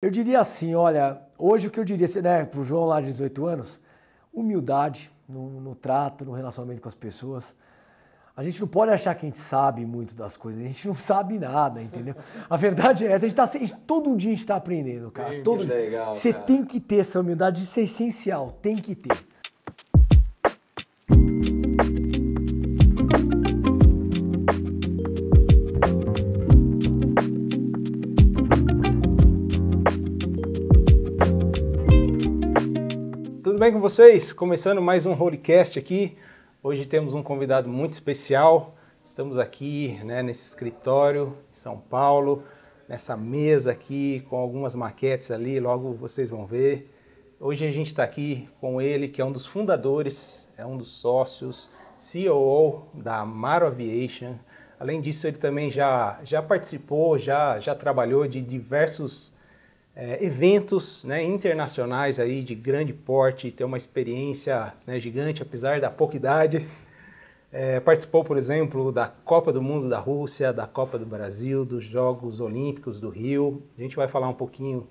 Eu diria assim, olha, hoje o que eu diria, né, para o João lá de 18 anos, humildade no trato, no relacionamento com as pessoas. A gente não pode achar que a gente sabe muito das coisas, a gente não sabe nada, entendeu? A verdade é essa, todo dia a gente está aprendendo, cara. Todo dia. Legal, Você cara. tem que ter essa humildade, isso é essencial, tem que ter. Tudo bem com vocês? Começando mais um Holycast aqui. Hoje temos um convidado muito especial. Estamos aqui, nesse escritório em São Paulo, nessa mesa aqui com algumas maquetes ali, logo vocês vão ver. Hoje a gente está aqui com ele, que é um dos fundadores, é um dos sócios, COO da Amaro Aviation. Além disso, ele também já participou, já trabalhou de diversos eventos internacionais aí de grande porte, tem uma experiência gigante, apesar da pouca idade. Participou, por exemplo, da Copa do Mundo da Rússia, da Copa do Brasil, dos Jogos Olímpicos do Rio. A gente vai falar um pouquinho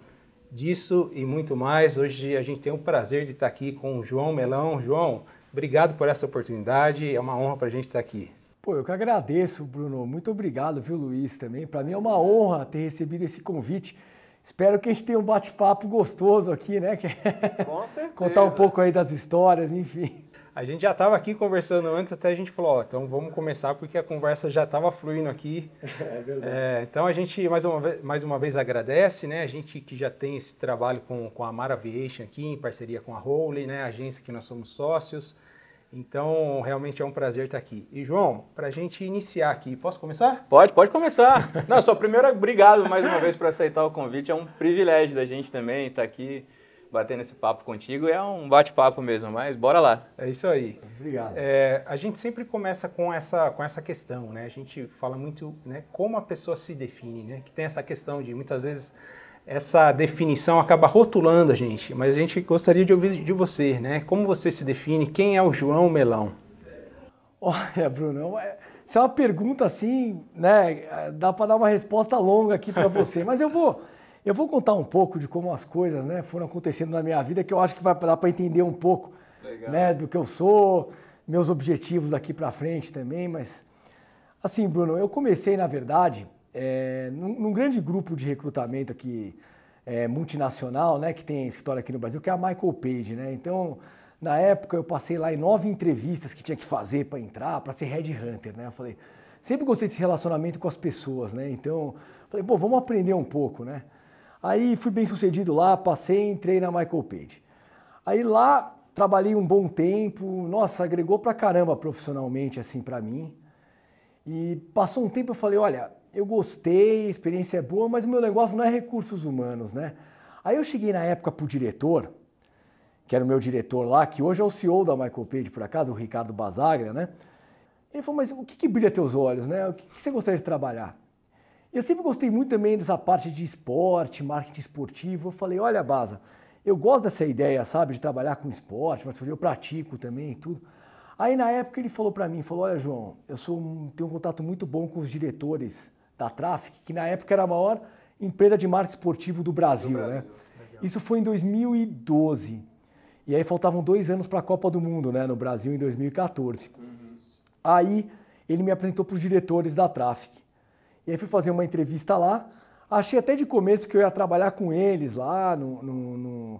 disso e muito mais. Hoje a gente tem o prazer de estar aqui com o João Melão. João, obrigado por essa oportunidade, é uma honra para a gente estar aqui. Pô, eu que agradeço, Bruno. Muito obrigado, viu, Luiz, também. Para mim é uma honra ter recebido esse convite. Espero que a gente tenha um bate-papo gostoso aqui, né? Com certeza. Contar um pouco aí das histórias, enfim. A gente já estava aqui conversando antes, até a gente falou, então vamos começar porque a conversa já estava fluindo aqui. É verdade. Então a gente mais uma vez agradece, né? A gente que já tem esse trabalho com a Amaro Aviation aqui, em parceria com a Holy, né? A agência que nós somos sócios. Então realmente é um prazer estar aqui. E João, para a gente iniciar aqui, posso começar? Pode começar. Não, só primeiro, obrigado mais uma vez por aceitar o convite. É um privilégio da gente também estar aqui batendo esse papo contigo. É um bate-papo mesmo, mas bora lá. É isso aí. Obrigado. A gente sempre começa com essa questão, né? A gente fala muito, como a pessoa se define, né? Que tem essa questão de, muitas vezes, essa definição acaba rotulando a gente, mas a gente gostaria de ouvir de você, né? Como você se define? Quem é o João Melão? Olha, Bruno, isso é uma pergunta assim, né? Dá para dar uma resposta longa aqui para você, mas eu vou contar um pouco de como as coisas, né, foram acontecendo na minha vida, que eu acho que vai dar para entender um pouco, né, do que eu sou, meus objetivos daqui para frente também, mas assim, Bruno, eu comecei, na verdade, num grande grupo de recrutamento aqui, multinacional, né, que tem escritório aqui no Brasil, que é a Michael Page, né? Então, na época eu passei lá em 9 entrevistas que tinha que fazer para entrar, para ser headhunter, né? Eu falei, sempre gostei desse relacionamento com as pessoas, né? Então, falei, pô, vamos aprender um pouco, né? Aí fui bem sucedido lá, passei e entrei na Michael Page. Aí lá trabalhei um bom tempo, nossa, agregou pra caramba profissionalmente assim para mim. E passou um tempo eu falei, olha, eu gostei, a experiência é boa, mas o meu negócio não é recursos humanos, né? Aí eu cheguei na época pro diretor, que era o meu diretor lá, que hoje é o CEO da Michael Page, por acaso, o Ricardo Basaglia, né? Ele falou, mas o que brilha teus olhos, né? O que você gostaria de trabalhar? Eu sempre gostei muito também dessa parte de esporte, marketing esportivo. Eu falei, olha, Basa, eu gosto dessa ideia, sabe, de trabalhar com esporte, mas eu pratico também e tudo. Aí na época ele falou para mim, falou, João, tenho um contato muito bom com os diretores da Traffic, que na época era a maior empresa de marketing esportivo do Brasil, né? Isso foi em 2012. E aí faltavam 2 anos para a Copa do Mundo, né, no Brasil em 2014. Aí ele me apresentou para os diretores da Traffic. E aí fui fazer uma entrevista lá, achei até de começo que eu ia trabalhar com eles lá no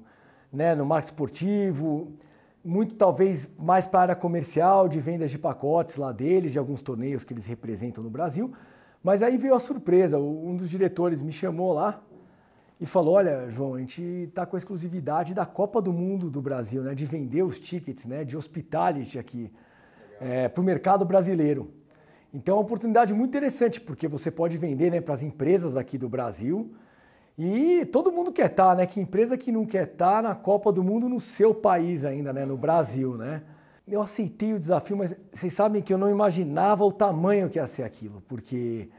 marketing esportivo, muito talvez mais para a área comercial, de vendas de pacotes lá deles, de alguns torneios que eles representam no Brasil. Mas aí veio a surpresa, um dos diretores me chamou lá e falou, olha, João, a gente está com a exclusividade da Copa do Mundo do Brasil, né, de vender os tickets, né, de hospitality aqui para o mercado brasileiro. Então é uma oportunidade muito interessante, porque você pode vender, né, para as empresas aqui do Brasil e todo mundo quer estar, né? Que empresa que não quer estar na Copa do Mundo no seu país ainda, né, no Brasil, né? Eu aceitei o desafio, mas vocês sabem que eu não imaginava o tamanho que ia ser aquilo, porque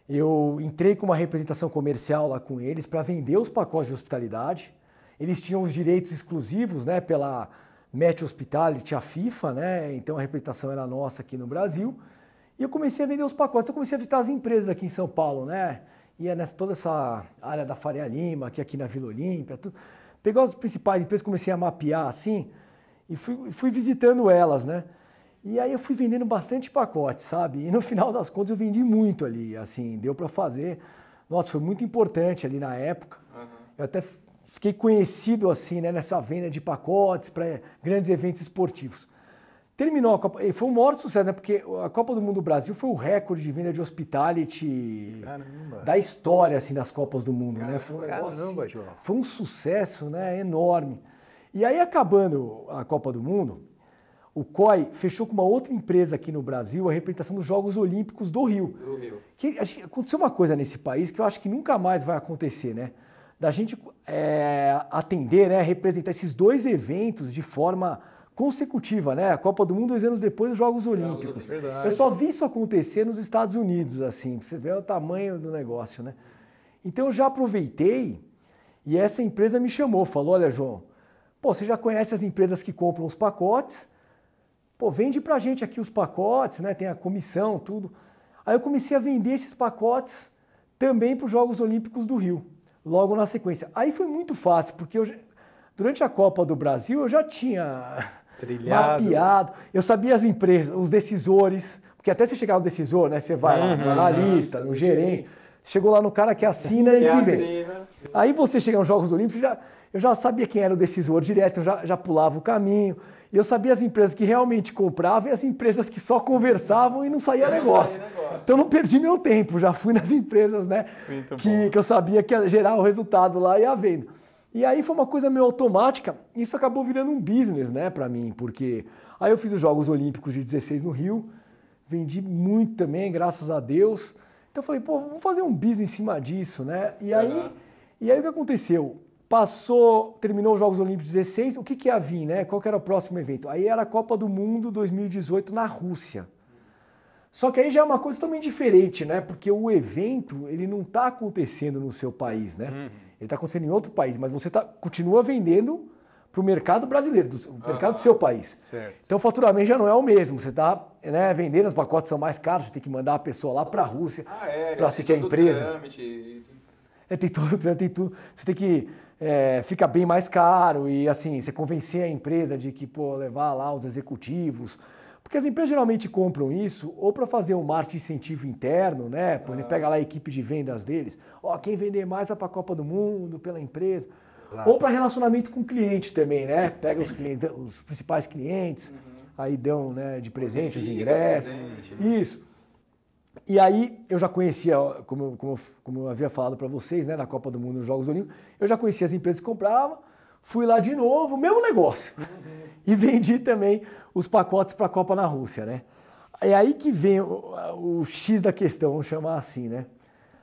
eu entrei com uma representação comercial lá com eles para vender os pacotes de hospitalidade. Eles tinham os direitos exclusivos, né, pela Match Hospitality, a FIFA, né? Então a representação era nossa aqui no Brasil. E eu comecei a vender os pacotes, eu comecei a visitar as empresas aqui em São Paulo, né? ia nessa toda essa área da Faria Lima, aqui na Vila Olímpia, tudo. Peguei as principais empresas, comecei a mapear assim e fui visitando elas, né? E aí eu fui vendendo bastante pacote, sabe? E no final das contas eu vendi muito ali, assim, deu para fazer. Nossa, foi muito importante ali na época. Eu até fiquei conhecido assim, né, nessa venda de pacotes para grandes eventos esportivos. Terminou a Copa, e foi um maior sucesso, né? Porque a Copa do Mundo do Brasil foi o recorde de venda de hospitality da história assim, das Copas do Mundo, né? Foi um negócio, assim, foi um sucesso, né, enorme. E aí, acabando a Copa do Mundo, o COI fechou com uma outra empresa aqui no Brasil a representação dos Jogos Olímpicos do Rio. Que aconteceu uma coisa nesse país que eu acho que nunca mais vai acontecer, né? Da gente atender, né, representar esses dois eventos de forma consecutiva, né? A Copa do Mundo 2 anos depois dos Jogos Olímpicos. Eu só vi isso acontecer nos Estados Unidos, assim, pra você ver o tamanho do negócio, né? Então eu já aproveitei e essa empresa me chamou, falou, olha, João, pô, você já conhece as empresas que compram os pacotes, pô, vende pra gente aqui os pacotes, né? Tem a comissão, tudo. Aí eu comecei a vender esses pacotes também para os Jogos Olímpicos do Rio, logo na sequência. Aí foi muito fácil, porque durante a Copa do Brasil eu já tinha mapeado, eu sabia as empresas, os decisores, porque até você chegar no decisor, né? Você vai lá no analista, no gerente, chegou lá no cara que assina e que vem. Aí você chega nos Jogos Olímpicos, eu já sabia quem era o decisor direto, eu já pulava o caminho. E eu sabia as empresas que realmente compravam e as empresas que só conversavam e não saía negócio. Então eu não perdi meu tempo, já fui nas empresas, né, que eu sabia que ia gerar o resultado lá e a venda. E aí foi uma coisa meio automática, isso acabou virando um business, né, para mim, porque aí eu fiz os Jogos Olímpicos de 16 no Rio, vendi muito também, graças a Deus. Então eu falei, pô, vamos fazer um business em cima disso, né? E aí o que aconteceu? Terminou os Jogos Olímpicos 16, o que ia vir, né? Qual que era o próximo evento? Aí era a Copa do Mundo 2018 na Rússia. Só que aí já é uma coisa totalmente diferente, né? Porque o evento, ele não está acontecendo no seu país, né? Ele está acontecendo em outro país, mas você continua vendendo para o mercado brasileiro, o mercado do seu país. Certo. Então o faturamento já não é o mesmo, você está, né, vendendo, os pacotes são mais caros, você tem que mandar a pessoa lá para a Rússia para assistir a empresa. Tem tudo. Você tem que fica bem mais caro e assim, você convencer a empresa de que, pô, levar lá os executivos. Porque as empresas geralmente compram isso ou para fazer um marketing incentivo interno, né? Por exemplo, pega lá a equipe de vendas deles. Ó, quem vender mais vai para a Copa do Mundo, pela empresa. Exato. Ou para relacionamento com clientes também, né? Pega os clientes, os principais clientes, aí dão, né, de presente os ingressos. Isso. E aí eu já conhecia, como eu havia falado para vocês, né, na Copa do Mundo, nos Jogos Olímpicos, eu já conhecia as empresas que compravam, fui lá de novo, mesmo negócio. E vendi também os pacotes para a Copa na Rússia, né? É aí que vem o X da questão, vamos chamar assim, né?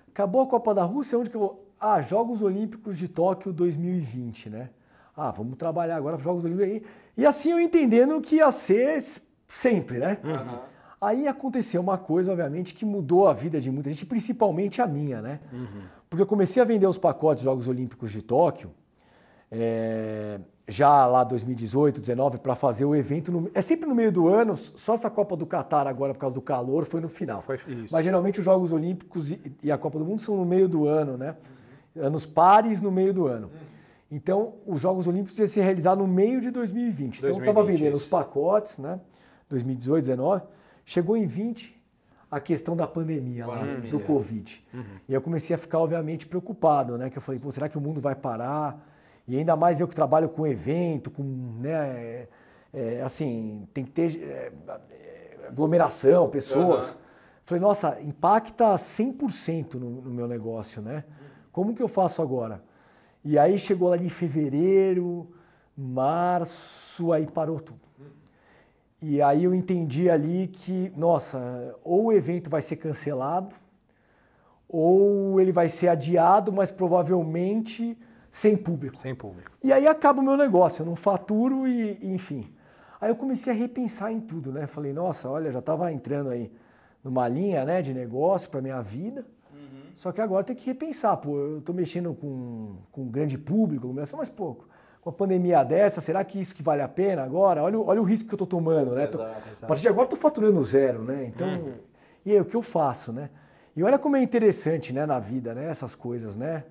Acabou a Copa da Rússia, onde que eu vou? Ah, Jogos Olímpicos de Tóquio 2020, né? Ah, vamos trabalhar agora para os Jogos Olímpicos aí. E assim eu entendendo que ia ser sempre, né? Aí aconteceu uma coisa, obviamente, que mudou a vida de muita gente, principalmente a minha, né? Porque eu comecei a vender os pacotes dos Jogos Olímpicos de Tóquio, já lá 2018, 2019, para fazer o evento. É sempre no meio do ano, só essa Copa do Catar agora, por causa do calor, foi no final. Mas geralmente os Jogos Olímpicos e a Copa do Mundo são no meio do ano, né? Anos pares no meio do ano. Então, os Jogos Olímpicos iam ser realizados no meio de 2020. Então, eu estava vendendo os pacotes, né? 2018, 2019. Chegou em 20 a questão da pandemia lá, do Covid. E eu comecei a ficar, obviamente, preocupado, né? Que eu falei, pô, será que o mundo vai parar? E ainda mais eu que trabalho com evento, com, né? Assim, tem que ter aglomeração, pessoas. Falei, nossa, impacta 100% no meu negócio, né? Como que eu faço agora? E aí chegou lá em fevereiro, março, aí parou tudo. E aí eu entendi ali que, nossa, ou o evento vai ser cancelado, ou ele vai ser adiado, mas provavelmente sem público. Sem público. E aí acaba o meu negócio, eu não faturo e enfim. Aí eu comecei a repensar em tudo, né? Falei, nossa, olha, já estava entrando aí numa linha, né, de negócio para minha vida, só que agora tem que repensar, pô, eu estou mexendo com um grande público, mas pouco. Com a pandemia dessa, será que isso que vale a pena agora? Olha o risco que eu estou tomando, né? Exato. A partir de agora estou faturando zero, né? Então, e aí, o que eu faço, né? E olha como é interessante, né, na vida, né, essas coisas, né?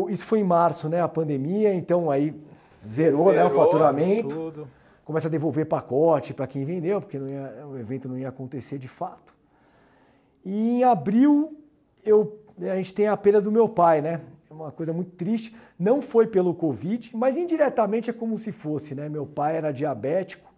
Isso foi em março, né, a pandemia, então aí zerou, né, o faturamento. Tudo. Começa a devolver pacote para quem vendeu, porque o evento não ia acontecer de fato. E em abril, a gente tem a perda do meu pai, né? É uma coisa muito triste. Não foi pelo Covid, mas indiretamente é como se fosse, né? Meu pai era diabético,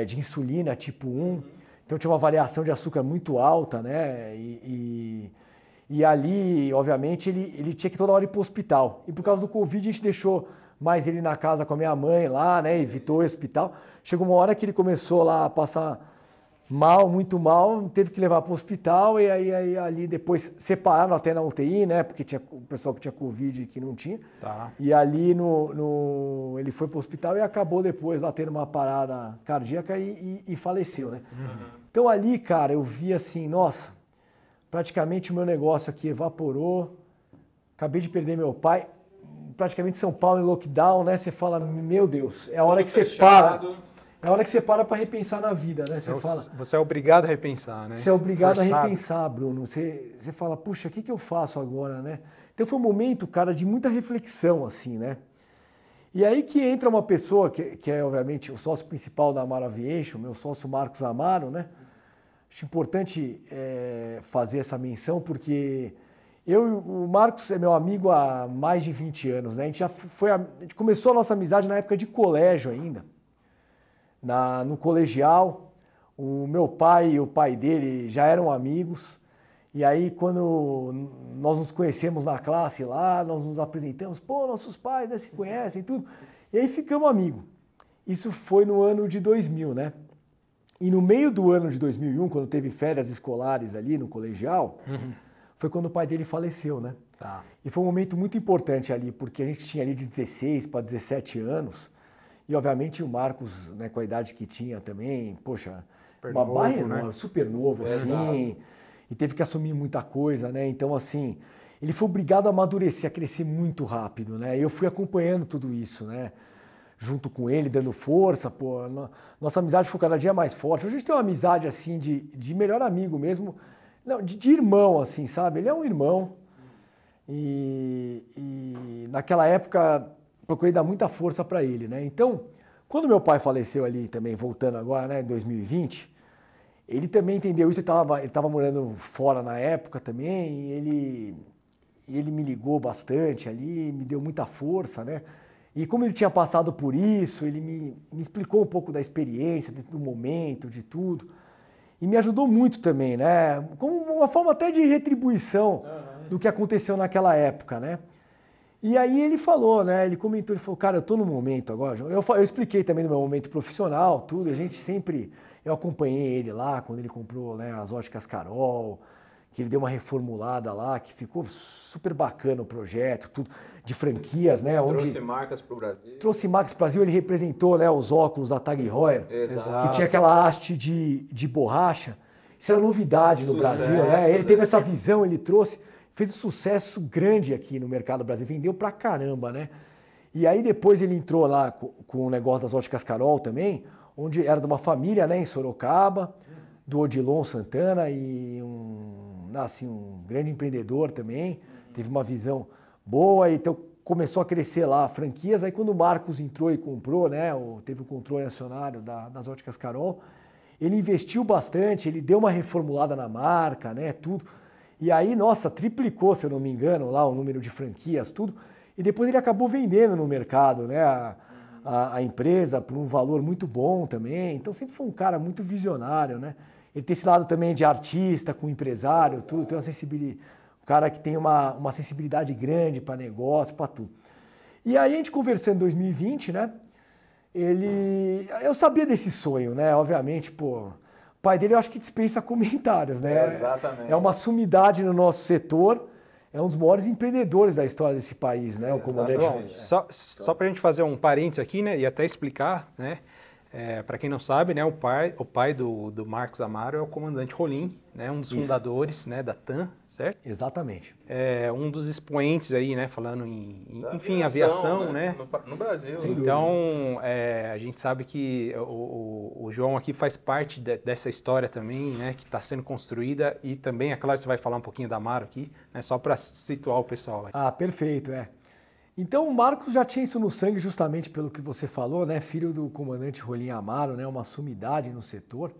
de insulina tipo 1, então tinha uma variação de açúcar muito alta, né? E ali, obviamente, ele tinha que toda hora ir para o hospital. E por causa do Covid, a gente deixou mais ele na casa com a minha mãe lá, né? Evitou o hospital. Chegou uma hora que ele começou lá a passar mal, muito mal, teve que levar para o hospital e aí ali depois separaram até na UTI, né? Porque tinha o pessoal que tinha Covid e que não tinha. Tá. E ali ele foi para o hospital e acabou depois lá tendo uma parada cardíaca e faleceu, né? Então ali, cara, eu vi assim, nossa, praticamente o meu negócio aqui evaporou, acabei de perder meu pai, praticamente São Paulo em lockdown, né? Você fala, meu Deus, é a hora que você para. É a hora que você para repensar na vida, né? Você é obrigado a repensar, né? Você é obrigado Forçado. a repensar, Bruno. Você fala, puxa, o que eu faço agora, né? Então foi um momento, cara, de muita reflexão, assim, né? E aí que entra uma pessoa que é, obviamente, o sócio principal da Amaro Aviation, meu sócio Marcos Amaro, né? Acho importante fazer essa menção, porque o Marcos é meu amigo há mais de 20 anos, né? A gente começou a nossa amizade na época de colégio ainda, no colegial. O meu pai e o pai dele já eram amigos, e aí quando nós nos conhecemos na classe lá, nós nos apresentamos, pô, nossos pais, né, se conhecem e tudo, e aí ficamos amigos. Isso foi no ano de 2000, né? E no meio do ano de 2001, quando teve férias escolares ali no colegial, foi quando o pai dele faleceu, né? Tá. E foi um momento muito importante ali, porque a gente tinha ali de 16 para 17 anos, e obviamente o Marcos, né, com a idade que tinha também, poxa, Super uma novo, barra né? enorme, super novo, assim, e teve que assumir muita coisa, né? Então, assim, ele foi obrigado a amadurecer, a crescer muito rápido, né? E eu fui acompanhando tudo isso, né? Junto com ele, dando força, pô, nossa amizade foi cada dia mais forte. Hoje a gente tem uma amizade, assim, de melhor amigo mesmo, não, de irmão, assim, sabe? Ele é um irmão e naquela época procurei dar muita força para ele, né? Então, quando meu pai faleceu ali também, voltando agora, né, em 2020, ele também entendeu isso, ele estava morando fora na época também, e ele me ligou bastante ali, me deu muita força, né? E como ele tinha passado por isso, ele me explicou um pouco da experiência, do momento, de tudo. E me ajudou muito também, né? Como uma forma até de retribuição do que aconteceu naquela época, né? E aí ele falou, né? Ele comentou, ele falou, cara, eu tô no momento agora. Eu expliquei também do meu momento profissional, tudo. A gente sempre... Eu acompanhei ele lá, quando ele comprou, né, as óticas Carol, que ele deu uma reformulada lá, que ficou super bacana o projeto, tudo de franquias, né? Trouxe marcas para o Brasil. Trouxe marcas para o Brasil, ele representou, né, os óculos da Tag Heuer, que tinha aquela haste de borracha. Isso era novidade no Brasil, né? Ele teve essa visão, ele trouxe, fez um sucesso grande aqui no mercado brasileiro, vendeu pra caramba, né? E aí depois ele entrou lá com o negócio das óticas Carol também, onde era de uma família, né, em Sorocaba, do Odilon Santana, e um grande empreendedor também, teve uma visão boa, então começou a crescer lá franquias. Aí quando o Marcos entrou e comprou, né, teve o controle acionário das óticas Carol, ele investiu bastante, ele deu uma reformulada na marca, né, tudo. E aí, nossa, triplicou, se eu não me engano, lá o número de franquias, tudo. E depois ele acabou vendendo no mercado, né, a empresa por um valor muito bom também. Então sempre foi um cara muito visionário, né? Ele tem esse lado também de artista, com empresário, tudo, tem uma sensibilidade, um cara que tem uma sensibilidade grande para negócio, para tudo. E aí a gente conversando em 2020, né? Eu sabia desse sonho, né? Obviamente, pô, o pai dele eu acho que dispensa comentários, né? Exatamente. É uma sumidade no nosso setor. É um dos maiores empreendedores da história desse país, né? O comandante. Só para a gente fazer um parênteses aqui, né? E até explicar, né? Para quem não sabe, né, o pai do Marcos Amaro é o comandante Rolim, né, um dos fundadores, né, da TAM, certo? Exatamente. É um dos expoentes aí, né, falando em enfim, aviação, né? No Brasil. Então, a gente sabe que o João aqui faz parte dessa história também, né, que está sendo construída, e também, é claro, você vai falar um pouquinho da Amaro aqui, né, só para situar o pessoal. Ah, perfeito, Então o Marcos já tinha isso no sangue justamente pelo que você falou, né? Filho do comandante Rolim Amaro, né? Uma sumidade no setor.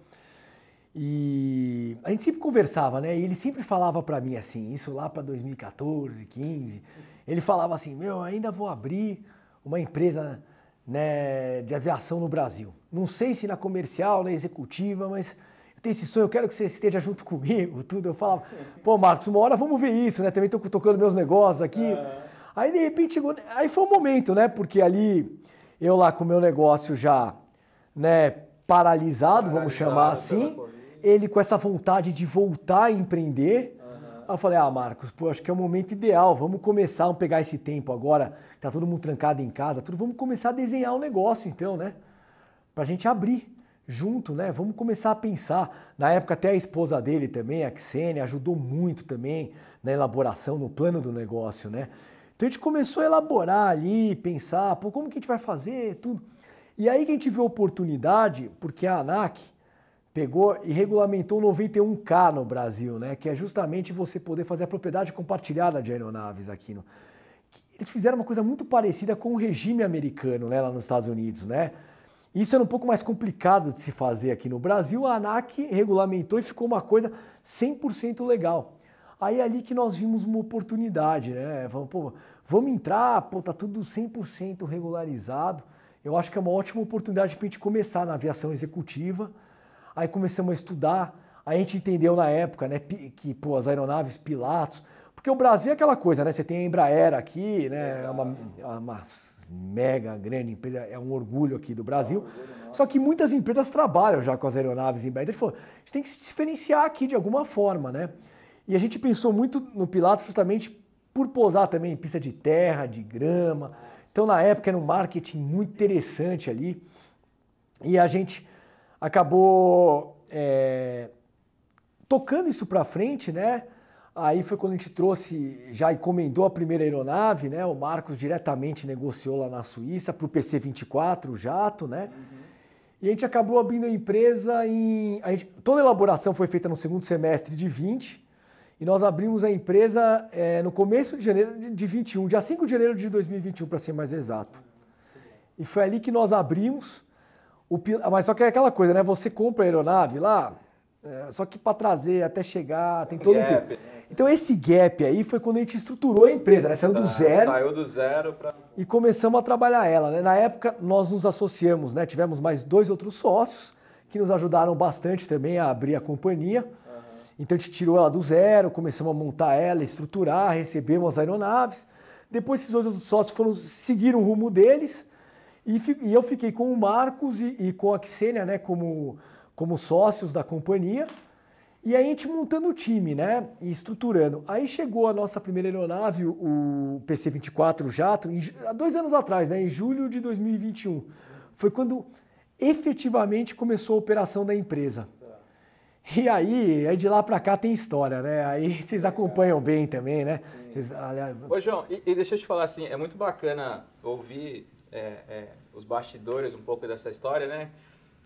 E a gente sempre conversava, né? E ele sempre falava para mim assim, isso lá para 2014, 15. Ele falava assim, meu, ainda vou abrir uma empresa, né, de aviação no Brasil. Não sei se na comercial, na executiva, mas eu tenho esse sonho, eu quero que você esteja junto comigo, tudo. Eu falava, pô, Marcos, uma hora vamos ver isso, né? Também estou tocando meus negócios aqui. Aí, de repente, chegou... Aí foi um momento, né? Porque ali, eu lá com o meu negócio já, né, paralisado, vamos chamar assim, ele com essa vontade de voltar a empreender. Aí eu falei, Marcos, pô, acho que é o momento ideal, vamos começar a pegar esse tempo agora, tá todo mundo trancado em casa, vamos começar a desenhar um negócio então, né? Pra gente abrir junto, né? Vamos começar a pensar. Na época até a esposa dele também, a Ksênia, ajudou muito também na elaboração, no plano do negócio, né? Então a gente começou a elaborar ali, pensar, pô, como que a gente vai fazer, tudo. E aí que a gente viu a oportunidade, porque a ANAC pegou e regulamentou o 91K no Brasil, né? Que é justamente você poder fazer a propriedade compartilhada de aeronaves aqui. Eles fizeram uma coisa muito parecida com o regime americano, né, lá nos Estados Unidos, né? Isso era um pouco mais complicado de se fazer aqui no Brasil. A ANAC regulamentou e ficou uma coisa 100% legal. Aí é ali que nós vimos uma oportunidade, né? Vamos entrar, pô, tá tudo 100% regularizado. Eu acho que é uma ótima oportunidade para a gente começar na aviação executiva. Aí começamos a estudar, aí a gente entendeu na época, né, que pô, as aeronaves Pilatus, porque o Brasil é aquela coisa, né? Você tem a Embraer aqui, né? É uma mega grande empresa, é um orgulho aqui do Brasil. Só que muitas empresas trabalham já com as aeronaves Embraer. Então ele falou, a gente tem que se diferenciar aqui de alguma forma, né? E a gente pensou muito no Pilatus justamente por pousar também em pista de terra, de grama. Então, na época, era um marketing muito interessante ali. E a gente acabou tocando isso para frente, né? Aí foi quando a gente trouxe, já encomendou a primeira aeronave, né? O Marcos diretamente negociou lá na Suíça para o PC-24, o jato, né? E a gente acabou abrindo a empresa toda a elaboração foi feita no segundo semestre de 20. E nós abrimos a empresa no começo de janeiro de 21, dia 5 de janeiro de 2021, para ser mais exato. E foi ali que nós abrimos. Mas só que é aquela coisa, né? Você compra a aeronave lá, só que para trazer até chegar, tem todo um tempo. Então esse gap aí foi quando a gente estruturou a empresa, né? Saiu do zero. Saiu do zero para... E começamos a trabalhar ela, né? Na época nós nos associamos, né? Tivemos mais 2 outros sócios que nos ajudaram bastante também a abrir a companhia. Então a gente tirou ela do zero, começamos a montar ela, estruturar, recebemos as aeronaves. Depois esses outros sócios seguiram o rumo deles e eu fiquei com o Marcos e com a Ksênia, né, como sócios da companhia. E aí a gente montando o time, né, e estruturando. Aí chegou a nossa primeira aeronave, o PC-24 jato, há 2 anos atrás, né, em julho de 2021. Foi quando efetivamente começou a operação da empresa. E aí de lá para cá tem história, né? Aí vocês acompanham bem também, né? Ô, João, e deixa eu te falar assim, é muito bacana ouvir os bastidores um pouco dessa história, né?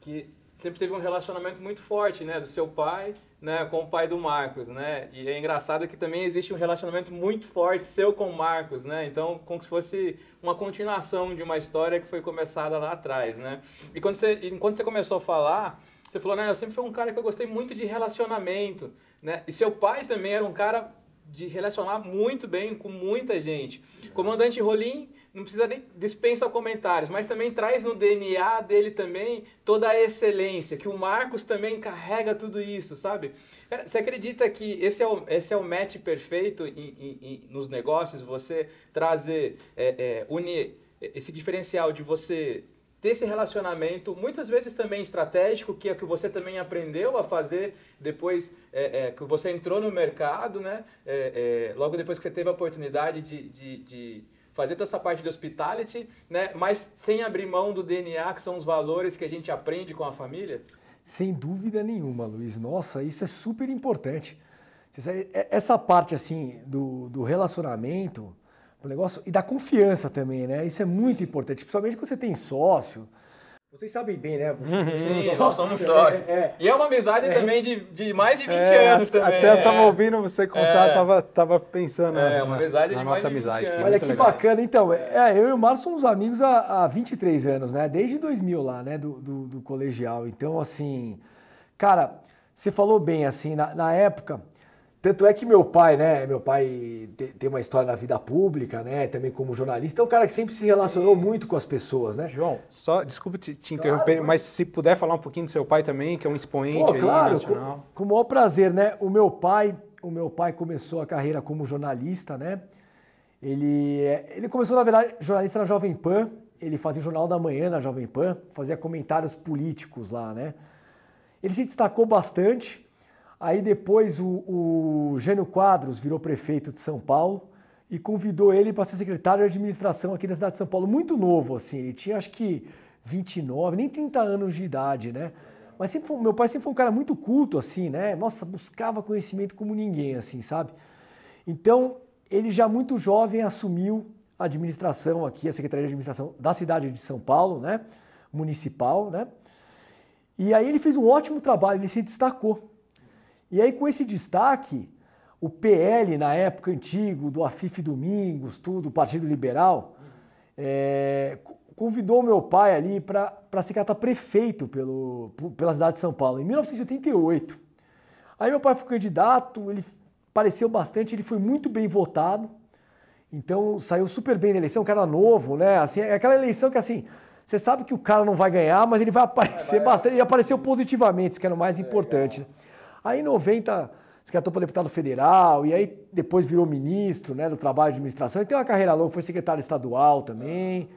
Que sempre teve um relacionamento muito forte, né? Do seu pai, né? Com o pai do Marcos, né? E é engraçado que também existe um relacionamento muito forte seu com o Marcos, né? Então, como se fosse uma continuação de uma história que foi começada lá atrás, né? E quando você começou a falar... Você falou, né, eu sempre fui um cara que eu gostei muito de relacionamento, né? E seu pai também era um cara de relacionar muito bem com muita gente. Comandante Rolim, não precisa nem dispensa comentários, mas também traz no DNA dele também toda a excelência, que o Marcos também carrega tudo isso, sabe? Você acredita que esse é o match perfeito nos negócios? Você trazer, unir esse diferencial de você... ter esse relacionamento, muitas vezes também estratégico, que é o que você também aprendeu a fazer depois que você entrou no mercado, né? Logo depois que você teve a oportunidade de fazer toda essa parte de hospitality, né? Mas sem abrir mão do DNA, que são os valores que a gente aprende com a família? Sem dúvida nenhuma, Luiz. Nossa, isso é super importante. Essa parte assim do relacionamento, o negócio e da confiança também, né? Isso é muito importante, principalmente quando você tem sócio. Vocês sabem bem, né? Sim, nós somos sócios. E é uma amizade também de mais de 20 anos também. Até eu estava ouvindo você contar, tava pensando uma amizade na de nossa mais de 20 amizade. anos. Olha que bacana. Então, eu e o Márcio somos amigos há 23 anos, né? Desde 2000 lá, né? Do colegial. Então, assim, cara, você falou bem, assim, na época... Tanto é que meu pai, né? Meu pai tem uma história na vida pública, né? Também como jornalista. É um cara que sempre se relacionou muito com as pessoas, né? João, desculpa te interromper, mas se puder falar um pouquinho do seu pai também, que é um expoente aí nacional. Com o maior prazer, né? O meu pai começou a carreira como jornalista, né? Ele começou, na verdade, jornalista na Jovem Pan. Ele fazia o Jornal da Manhã na Jovem Pan, fazia comentários políticos lá, né? Ele se destacou bastante. Aí depois o Jânio Quadros virou prefeito de São Paulo e convidou ele para ser secretário de administração aqui da cidade de São Paulo. Muito novo, assim, ele tinha acho que 29, nem 30 anos de idade, né? Mas meu pai sempre foi um cara muito culto, assim, né? Nossa, buscava conhecimento como ninguém, assim, sabe? Então, ele já muito jovem assumiu a administração aqui, a Secretaria de Administração da cidade de São Paulo, né? Municipal, né? E aí ele fez um ótimo trabalho, ele se destacou. E aí, com esse destaque, o PL, na época antigo, do Afif Domingos, tudo, o Partido Liberal, convidou meu pai ali para ser candidato a prefeito pela cidade de São Paulo, em 1988. Aí meu pai foi candidato, ele apareceu bastante, ele foi muito bem votado, então saiu super bem na eleição, um cara novo, né? Assim, é aquela eleição que, assim, você sabe que o cara não vai ganhar, mas ele vai aparecer bastante, e apareceu positivamente, isso que era o mais importante, né? Aí em 90, se candidatou para deputado federal, e aí depois virou ministro, né, do trabalho de administração, e tem uma carreira longa, foi secretário estadual também,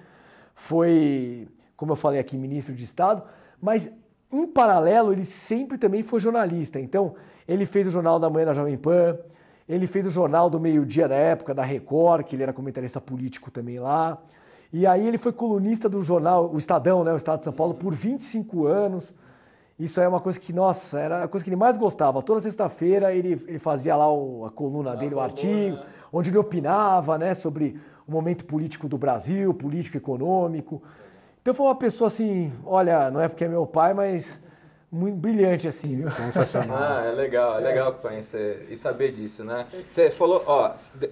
foi, como eu falei aqui, ministro de Estado, mas em paralelo ele sempre também foi jornalista. Então ele fez o Jornal da Manhã da Jovem Pan, ele fez o Jornal do Meio-Dia da época, da Record, que ele era comentarista político também lá, e aí ele foi colunista do jornal, o Estadão, né, o Estado de São Paulo, por 25 anos. Isso é uma coisa que, nossa, era a coisa que ele mais gostava. Toda sexta-feira ele fazia lá a coluna dele, o artigo, onde ele opinava, né, sobre o momento político do Brasil, político econômico. Então foi uma pessoa assim, olha, não é porque é meu pai, mas muito brilhante assim, viu? Sensacional. É legal conhecer e saber disso, né? Você falou,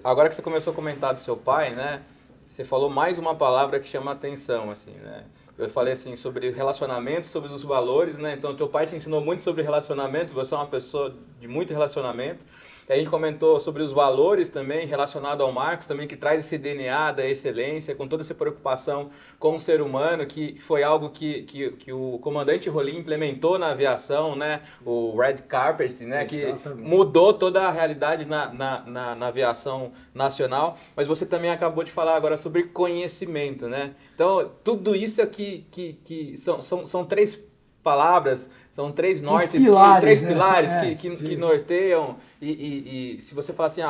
agora que você começou a comentar do seu pai, né, você falou mais uma palavra que chama a atenção, assim, né? Eu falei assim sobre relacionamentos, sobre os valores, né? Então, teu pai te ensinou muito sobre relacionamento, você é uma pessoa de muito relacionamento. E a gente comentou sobre os valores também, relacionado ao Marcos, também que traz esse DNA da excelência, com toda essa preocupação com o ser humano, que foi algo que o comandante Rolim implementou na aviação, né? O Red Carpet, né? Exatamente. Que mudou toda a realidade na aviação nacional. Mas você também acabou de falar agora sobre conhecimento, né? Então, tudo isso aqui que são três palavras, são três nortes, três pilares que norteiam e se você falar assim,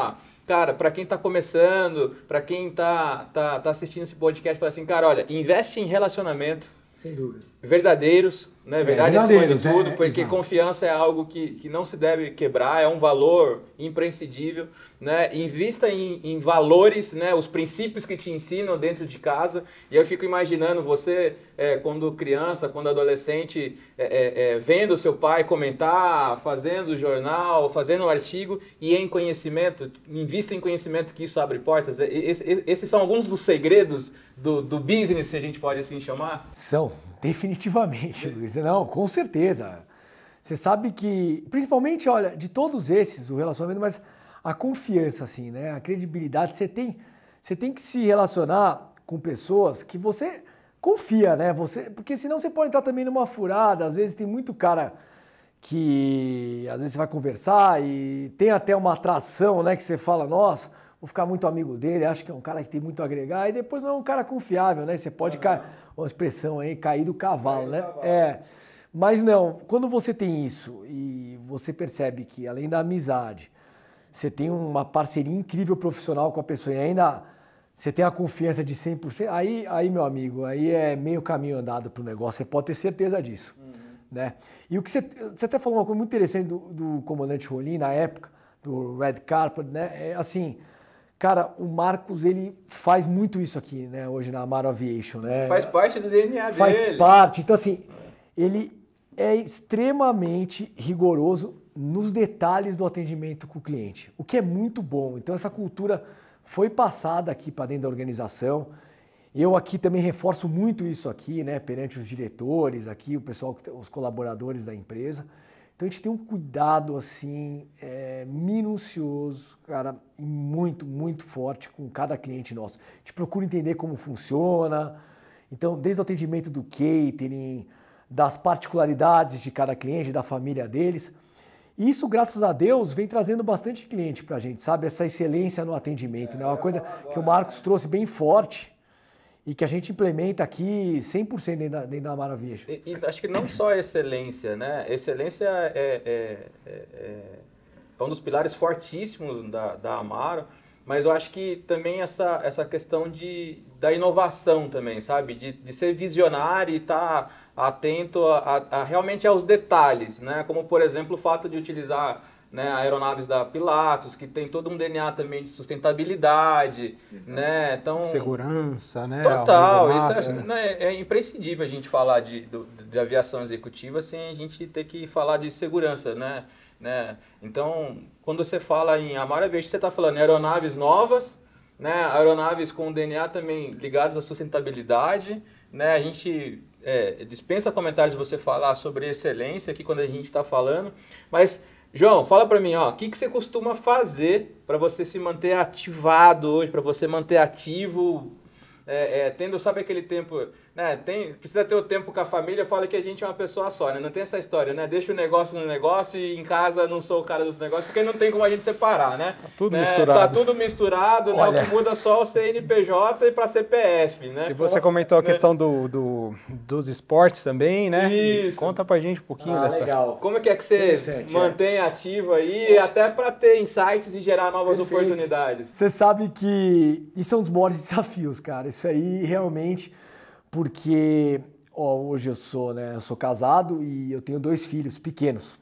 cara, para quem está começando, para quem tá assistindo esse podcast, fala assim, cara, olha, investe em relacionamento. Sem dúvida. Verdadeiros, né? Verdade acima de tudo, porque exato. Confiança é algo que não se deve quebrar, é um valor imprescindível, né? Invista em valores, né? Os princípios que te ensinam dentro de casa. E eu fico imaginando você, quando criança, quando adolescente, vendo o seu pai comentar, fazendo jornal, fazendo um artigo, e em conhecimento, invista em conhecimento, que isso abre portas. Esses são alguns dos segredos do business, se a gente pode assim chamar? São, definitivamente, Luiz. Não, com certeza. Você sabe que, principalmente, olha, de todos esses, o relacionamento, mas a confiança, assim, né? A credibilidade, você tem que se relacionar com pessoas que você confia, né? Porque senão você pode entrar também numa furada. Às vezes tem muito cara que, às vezes você vai conversar e tem até uma atração, né? Que você fala, nossa, vou ficar muito amigo dele, acho que é um cara que tem muito a agregar, e depois não é um cara confiável, né? Você pode cair, uma expressão aí, cair do cavalo, né? Mas não, quando você tem isso e você percebe que, além da amizade, você tem uma parceria incrível profissional com a pessoa e ainda você tem a confiança de 100%, aí meu amigo, aí é meio caminho andado para o negócio, você pode ter certeza disso. Né? E o que você até falou uma coisa muito interessante do comandante Rolim, na época, do Red Carpet, né? É assim, cara, o Marcos, ele faz muito isso aqui, né? Hoje na Amaro Aviation, né? Faz parte do DNA dele. Faz parte. Então, assim, ele é extremamente rigoroso nos detalhes do atendimento com o cliente, o que é muito bom. Então, essa cultura foi passada aqui para dentro da organização. Eu aqui também reforço muito isso aqui, né, perante os diretores aqui, o pessoal, os colaboradores da empresa. Então a gente tem um cuidado assim minucioso, cara, e muito, muito forte com cada cliente nosso. A gente procura entender como funciona. Então, desde o atendimento do catering, das particularidades de cada cliente, da família deles. E isso, graças a Deus, vem trazendo bastante cliente para a gente, sabe? Essa excelência no atendimento, né? Uma coisa que o Marcos trouxe bem forte. E que a gente implementa aqui 100% dentro da Amaro Aviation. E acho que não só a excelência, né? Excelência é um dos pilares fortíssimos da Amaro, mas eu acho que também essa questão da inovação também, sabe? De ser visionário e estar atento realmente aos detalhes, né? Como, por exemplo, o fato de utilizar, né, aeronaves da Pilatus, que tem todo um DNA também de sustentabilidade, né? Então, segurança, né? Total, isso é imprescindível a gente falar de aviação executiva sem a gente ter que falar de segurança, né? Então, quando você fala em Amaro Aviation, você está falando em aeronaves novas, né? Aeronaves com DNA também ligadas à sustentabilidade, né? A gente dispensa comentários de você falar sobre excelência aqui quando a gente está falando, mas João, fala para mim, ó, o que você costuma fazer para você se manter ativado hoje, para você manter ativo, tendo, sabe aquele tempo, né, precisa ter o tempo com a família, fala que a gente é uma pessoa só, né, não tem essa história, né, deixa o negócio no negócio e em casa não sou o cara dos negócios, porque não tem como a gente separar, né. Tá tudo né? misturado. Tá tudo misturado, né, o que muda só o CNPJ e para CPF, né. E você comentou a questão dos esportes também, né? Isso. Conta pra gente um pouquinho dessa. Legal. Como é que você mantém ativo aí, até para ter insights e gerar novas oportunidades? Você sabe que isso é um dos maiores desafios, cara. Isso aí realmente, porque hoje eu sou casado e eu tenho 2 filhos pequenos.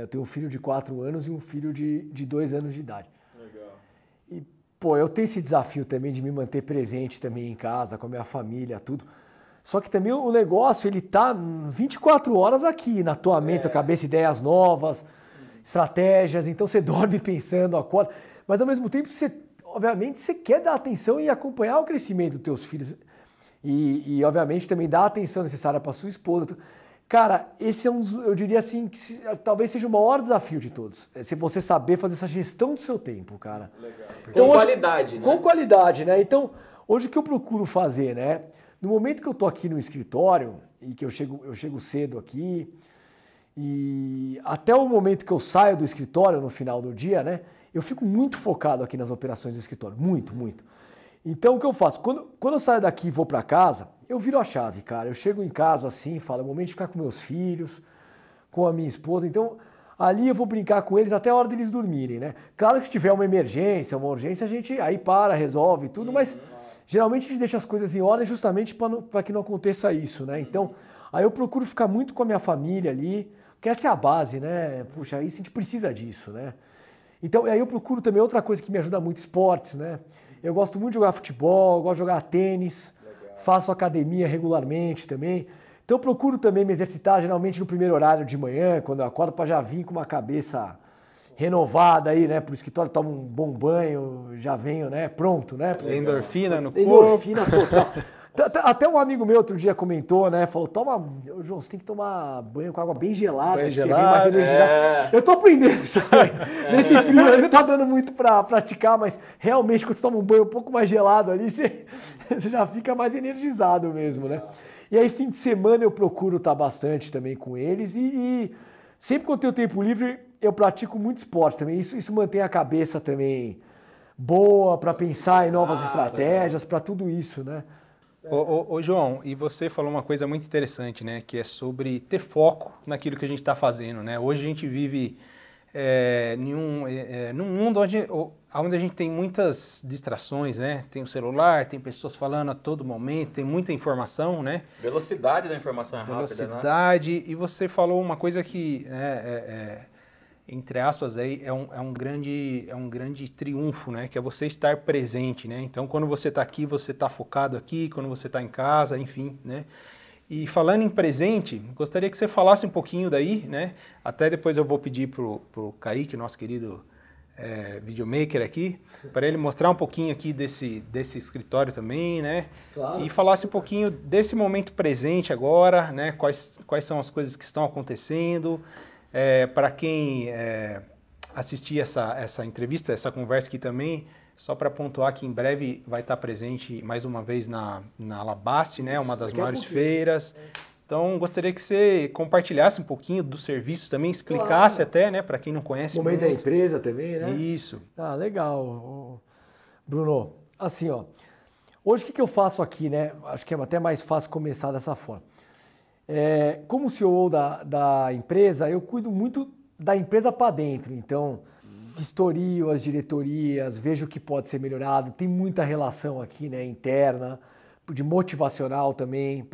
Eu tenho um filho de 4 anos e um filho de 2 anos de idade. Legal. E, eu tenho esse desafio também de me manter presente também em casa, com a minha família, tudo. Só que também o negócio, ele tá 24 horas aqui na tua mente, tua cabeça, ideias novas, estratégias. Então você dorme pensando, acorda. Mas ao mesmo tempo, obviamente, você quer dar atenção e acompanhar o crescimento dos teus filhos. E obviamente, também dar a atenção necessária para sua esposa. Cara, esse é eu diria assim, que talvez seja o maior desafio de todos. É se você saber fazer essa gestão do seu tempo, cara. Legal. Então, com qualidade, né? Com qualidade, né? Então, hoje o que eu procuro fazer, né? No momento que eu tô aqui no escritório, e que eu chego cedo aqui, e até o momento que eu saio do escritório no final do dia, né? Eu fico muito focado aqui nas operações do escritório. Muito, muito. Então, o que eu faço? Quando eu saio daqui e vou para casa, eu viro a chave, cara. Eu chego em casa assim, falo, é o momento de ficar com meus filhos, com a minha esposa. Então, ali eu vou brincar com eles até a hora deles dormirem, né? Claro que se tiver uma emergência, uma urgência, a gente aí resolve tudo, mas geralmente a gente deixa as coisas em ordem justamente para que não aconteça isso, né? Então, aí eu procuro ficar muito com a minha família ali, que essa é a base, né? Puxa, isso a gente precisa disso, né? Então, aí eu procuro também outra coisa que me ajuda muito, esportes, né? Eu gosto muito de jogar futebol, gosto de jogar tênis, faço academia regularmente também. Então eu procuro também me exercitar, geralmente no primeiro horário de manhã, quando eu acordo, para já vir com uma cabeça renovada aí, né, pro escritório, tomo um bom banho, já venho, né, pronto, né. Endorfina no corpo. Endorfina total. Até um amigo meu outro dia comentou, né, falou, João, você tem que tomar banho com água bem gelada, você vem mais energizado. Eu tô aprendendo isso aí. Nesse frio aí não tá dando muito pra praticar, mas realmente quando você toma um banho um pouco mais gelado ali, você já fica mais energizado mesmo, né. E aí fim de semana eu procuro estar bastante também com eles e sempre quando eu tenho tempo livre eu pratico muito esporte também. Isso mantém a cabeça também boa para pensar em novas estratégias, para tudo isso, né. Ô João, e você falou uma coisa muito interessante, né, que é sobre ter foco naquilo que a gente está fazendo, né? Hoje a gente vive num mundo onde a gente tem muitas distrações, né? Tem o celular, tem pessoas falando a todo momento, tem muita informação, né? Velocidade da informação é rápida, Velocidade, né? E você falou uma coisa que, entre aspas, aí, é um grande triunfo, né? Que é você estar presente, né? Então, quando você está aqui, você está focado aqui, quando você está em casa, enfim, né? E falando em presente, gostaria que você falasse um pouquinho daí, né? Até depois eu vou pedir pro Kaique, nosso querido videomaker aqui, para ele mostrar um pouquinho aqui desse escritório também, né? Claro. E falasse um pouquinho desse momento presente agora, né? Quais são as coisas que estão acontecendo, para quem assistir essa entrevista, essa conversa aqui também, só para pontuar que em breve vai estar presente mais uma vez na Alabaste, né? Uma das maiores feiras. Então, gostaria que você compartilhasse um pouquinho do serviço também, explicasse até, né, para quem não conhece. No meio da empresa também, né? Isso. Ah, legal. Bruno, assim, ó, hoje o que eu faço aqui, né? Acho que é até mais fácil começar dessa forma. Como CEO da empresa, eu cuido muito da empresa para dentro, então vistorio as diretorias, vejo o que pode ser melhorado, tem muita relação aqui, né, interna, de motivacional também.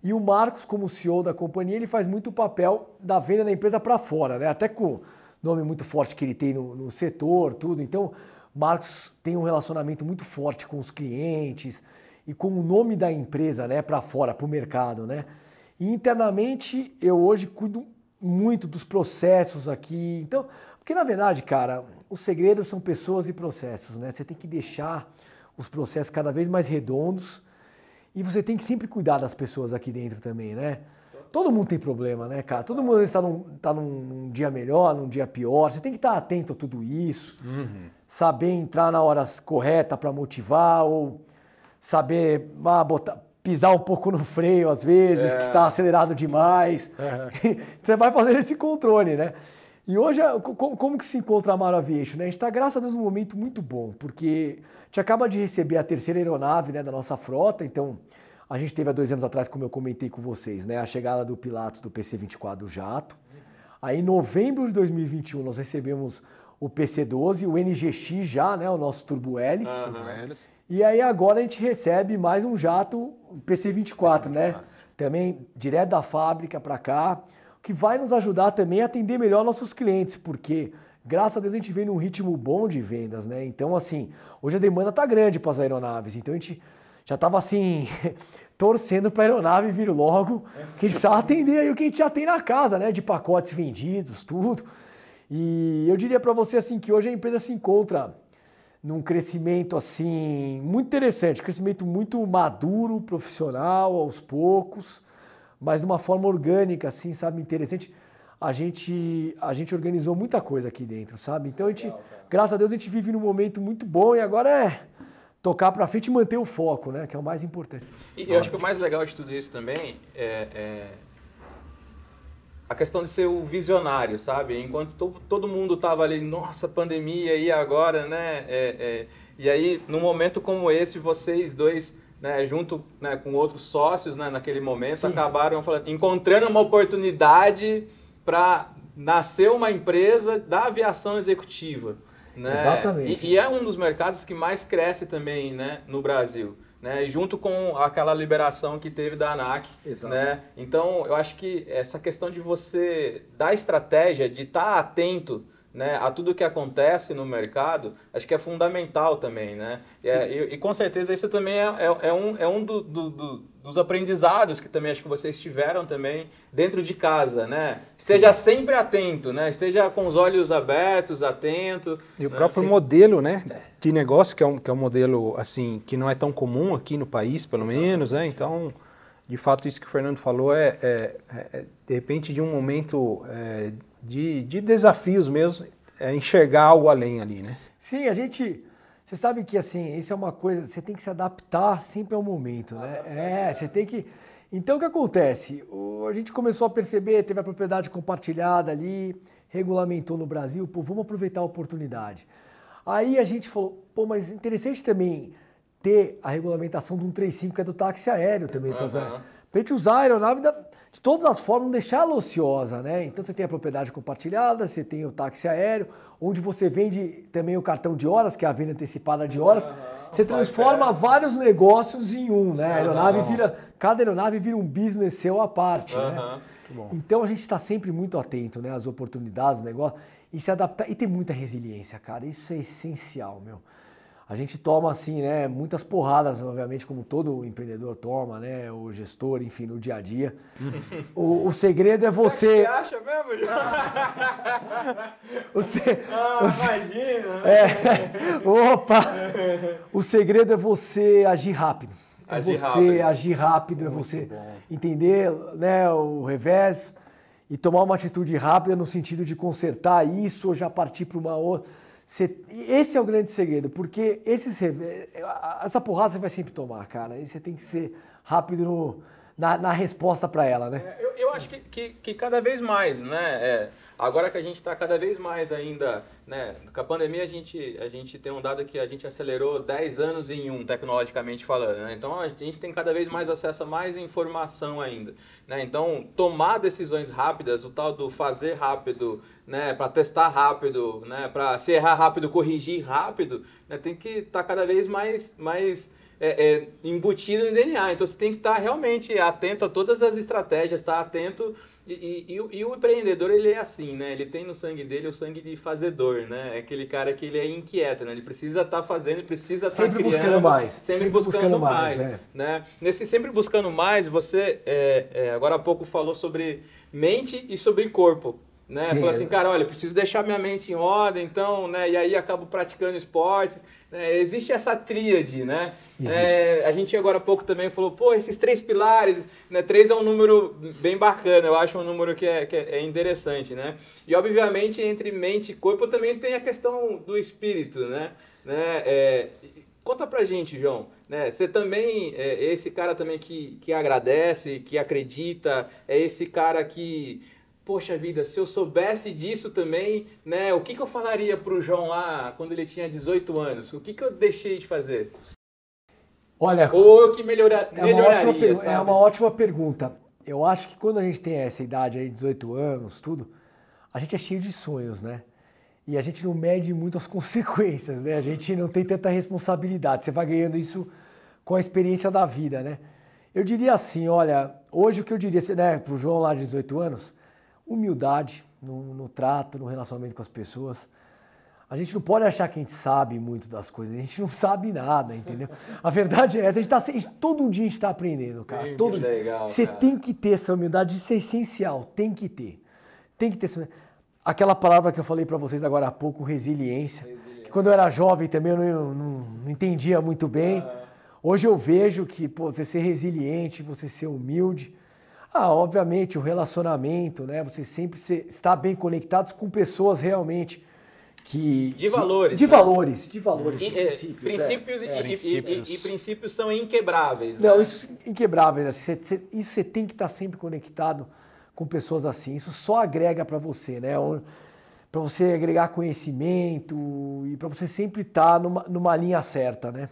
E o Marcos, como CEO da companhia, ele faz muito o papel da venda da empresa para fora, né? Até com o nome muito forte que ele tem no setor, tudo. Então, Marcos tem um relacionamento muito forte com os clientes e com o nome da empresa, né, para fora, para o mercado, né? E internamente, eu hoje cuido muito dos processos aqui. Então, porque na verdade, cara, os segredos são pessoas e processos, né? Você tem que deixar os processos cada vez mais redondos. E você tem que sempre cuidar das pessoas aqui dentro também, né? Todo mundo tem problema, né, cara? Todo mundo está num dia melhor, num dia pior. Você tem que estar atento a tudo isso. Saber entrar na hora correta para motivar ou saber pisar um pouco no freio às vezes, que está acelerado demais. Você vai fazendo esse controle, né? E hoje, como que se encontra a Amaro Aviation, né? A gente está, graças a Deus, num momento muito bom, porque a gente acaba de receber a terceira aeronave, né, da nossa frota, então a gente teve há 2 anos atrás, como eu comentei com vocês, né, a chegada do Pilatus do PC-24 do jato. Aí em novembro de 2021 nós recebemos o PC-12, o NGX já, né, o nosso turbo hélice. E aí agora a gente recebe mais um jato, o PC-24, né, também direto da fábrica para cá, que vai nos ajudar também a atender melhor nossos clientes, porque graças a Deus a gente vem num ritmo bom de vendas, né? Então, assim, hoje a demanda tá grande para as aeronaves, então a gente já estava assim, torcendo para a aeronave vir logo, que a gente precisava atender aí o que a gente já tem na casa, né? De pacotes vendidos, tudo. E eu diria para você assim que hoje a empresa se encontra num crescimento assim muito interessante, crescimento muito maduro, profissional, aos poucos, mas de uma forma orgânica, assim, sabe, interessante. A gente organizou muita coisa aqui dentro, sabe? Então a gente, graças a Deus, a gente vive num momento muito bom e agora é tocar para frente e manter o foco, né? Que é o mais importante. E eu acho que o mais legal de tudo isso também é a questão de ser o visionário, sabe? Enquanto todo mundo tava ali, nossa, pandemia, e agora, né? E aí, num momento como esse, vocês dois, né, junto, né, com outros sócios, né, naquele momento, acabaram encontrando uma oportunidade para nascer uma empresa da aviação executiva. Né? Exatamente. E é um dos mercados que mais cresce também, né, no Brasil. Né? E junto com aquela liberação que teve da ANAC. Exato. Né? Então, eu acho que essa questão de você dar estratégia, de estar atento, né, a tudo que acontece no mercado, acho que é fundamental também, né? E com certeza isso também é um dos aprendizados que também acho que vocês tiveram também dentro de casa, né? Esteja sempre atento, né? Esteja com os olhos abertos, atento. E o próprio modelo, né, de negócio, que é um modelo assim que não é tão comum aqui no país, pelo menos, né? Então, de fato, isso que o Fernando falou de repente de um momento de desafios mesmo, enxergar algo além ali, né? Sim, você sabe que assim, isso é uma coisa, você tem que se adaptar sempre ao momento, né? Você tem que... Então o que acontece? A gente começou a perceber, teve a propriedade compartilhada ali, regulamentou no Brasil, vamos aproveitar a oportunidade. Aí a gente falou, mas interessante também ter a regulamentação do 135, que é do táxi aéreo também, Pra gente usar a aeronave de todas as formas, não deixar ela ociosa, né? Então você tem a propriedade compartilhada, você tem o táxi aéreo, onde você vende também o cartão de horas, que é a venda antecipada de horas. Você transforma vários negócios em um, né? A aeronave cada aeronave vira um business seu à parte, né? Então a gente está sempre muito atento, né? Às oportunidades, negócio, e se adaptar. E tem muita resiliência, cara. Isso é essencial, meu. A gente toma, assim, né, muitas porradas, obviamente, como todo empreendedor toma, né, o gestor, enfim, no dia a dia. O segredo é você... Você acha mesmo, João? Imagina! Opa! O segredo é você agir rápido. Agir rápido, é você entender, né, o revés e tomar uma atitude rápida no sentido de consertar isso ou já partir para uma outra. Esse é o grande segredo, porque essa porrada você vai sempre tomar, cara. E você tem que ser rápido na resposta para ela, né? Eu acho que cada vez mais, né? Agora que a gente está cada vez mais ainda, né? Com a pandemia a gente tem um dado que a gente acelerou 10 anos em um, tecnologicamente falando, né? Então a gente tem cada vez mais acesso a mais informação ainda, né? Então tomar decisões rápidas, o tal do fazer rápido, né? Para testar rápido, né? Para se errar rápido, corrigir rápido, né? Tem que estar cada vez mais embutido em DNA. Então você tem que estar realmente atento a todas as estratégias, estar atento. E o empreendedor, ele é assim, né? Ele tem no sangue dele o sangue de fazedor, né? É aquele cara que ele é inquieto, né? Ele precisa estar fazendo, ele precisa estar criando. Buscando mais. Sempre buscando mais. Né? Nesse sempre buscando mais, você agora há pouco falou sobre mente e sobre corpo. Né? Falou assim, cara, olha, eu preciso deixar minha mente em ordem, então, né? E aí acabo praticando esportes. Existe essa tríade, né? A gente agora há pouco também falou, pô, esses 3 pilares, né? 3 é um número bem bacana, eu acho um número que é interessante, né? E obviamente entre mente e corpo também tem a questão do espírito, né? Conta pra gente, João, né? Você também é esse cara também que agradece, que acredita, é esse cara que... Poxa vida, se eu soubesse disso também, né? O que eu falaria pro João lá quando ele tinha 18 anos? O que eu deixei de fazer? Olha, ou eu que melhoraria, é uma ótima pergunta. Eu acho que quando a gente tem essa idade aí, 18 anos, tudo, a gente é cheio de sonhos, né? E a gente não mede muito as consequências, né? A gente não tem tanta responsabilidade. Você vai ganhando isso com a experiência da vida, né? Eu diria assim, olha, hoje o que eu diria, né, pro João lá de 18 anos, humildade no trato, no relacionamento com as pessoas. A gente não pode achar que a gente sabe muito das coisas, a gente não sabe nada, entendeu? A verdade é essa, todo dia a gente está aprendendo, cara. Você tem que ter essa humildade, isso é essencial, tem que ter. Tem que ter essa... Aquela palavra que eu falei para vocês agora há pouco, resiliência, que quando eu era jovem também eu não entendia muito bem. Hoje eu vejo que você ser resiliente, você ser humilde, obviamente, o relacionamento, né? Você sempre está bem conectados com pessoas realmente de valores. De valores, de princípios. E princípios são inquebráveis. Não, né? Isso inquebráveis. Isso você tem que estar sempre conectado com pessoas assim. Isso só agrega para você, né? Para você agregar conhecimento e para você sempre estar numa linha certa, né?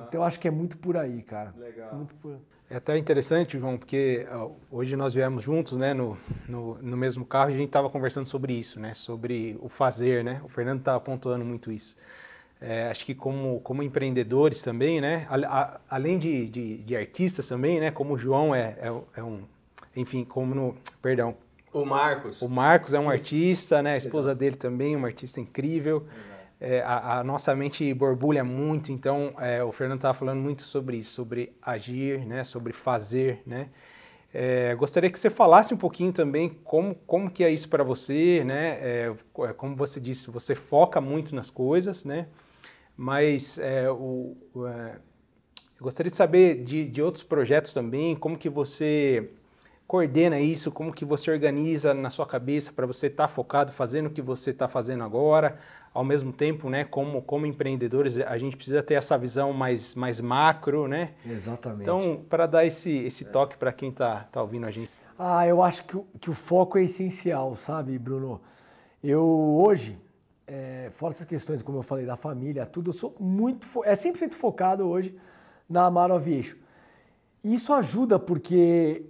Então eu acho que é muito por aí, cara. Legal. Muito por... É até interessante, João, porque hoje nós viemos juntos, né, no mesmo carro e a gente estava conversando sobre isso, né, sobre o fazer, né, o Fernando estava pontuando muito isso. Acho que como empreendedores também, né, além de artistas também, né, como o João enfim, perdão. O Marcos. O Marcos é um artista, né, a esposa dele também, uma artista incrível. A nossa mente borbulha muito, então o Fernando estava falando muito sobre isso, sobre agir, né, sobre fazer, né. Gostaria que você falasse um pouquinho também como que é isso para você, né, como você disse, você foca muito nas coisas, né, mas gostaria de saber de outros projetos também, como que você coordena isso, como que você organiza na sua cabeça para você estar focado, fazendo o que você está fazendo agora. Ao mesmo tempo, né, como empreendedores, a gente precisa ter essa visão mais macro, né? Exatamente. Então, para dar esse toque para quem tá ouvindo a gente. Eu acho que o foco é essencial, sabe, Bruno? Eu hoje, fora essas questões, como eu falei, da família, tudo, eu sou muito... 100% focado hoje na Amaro Aviation. isso ajuda porque,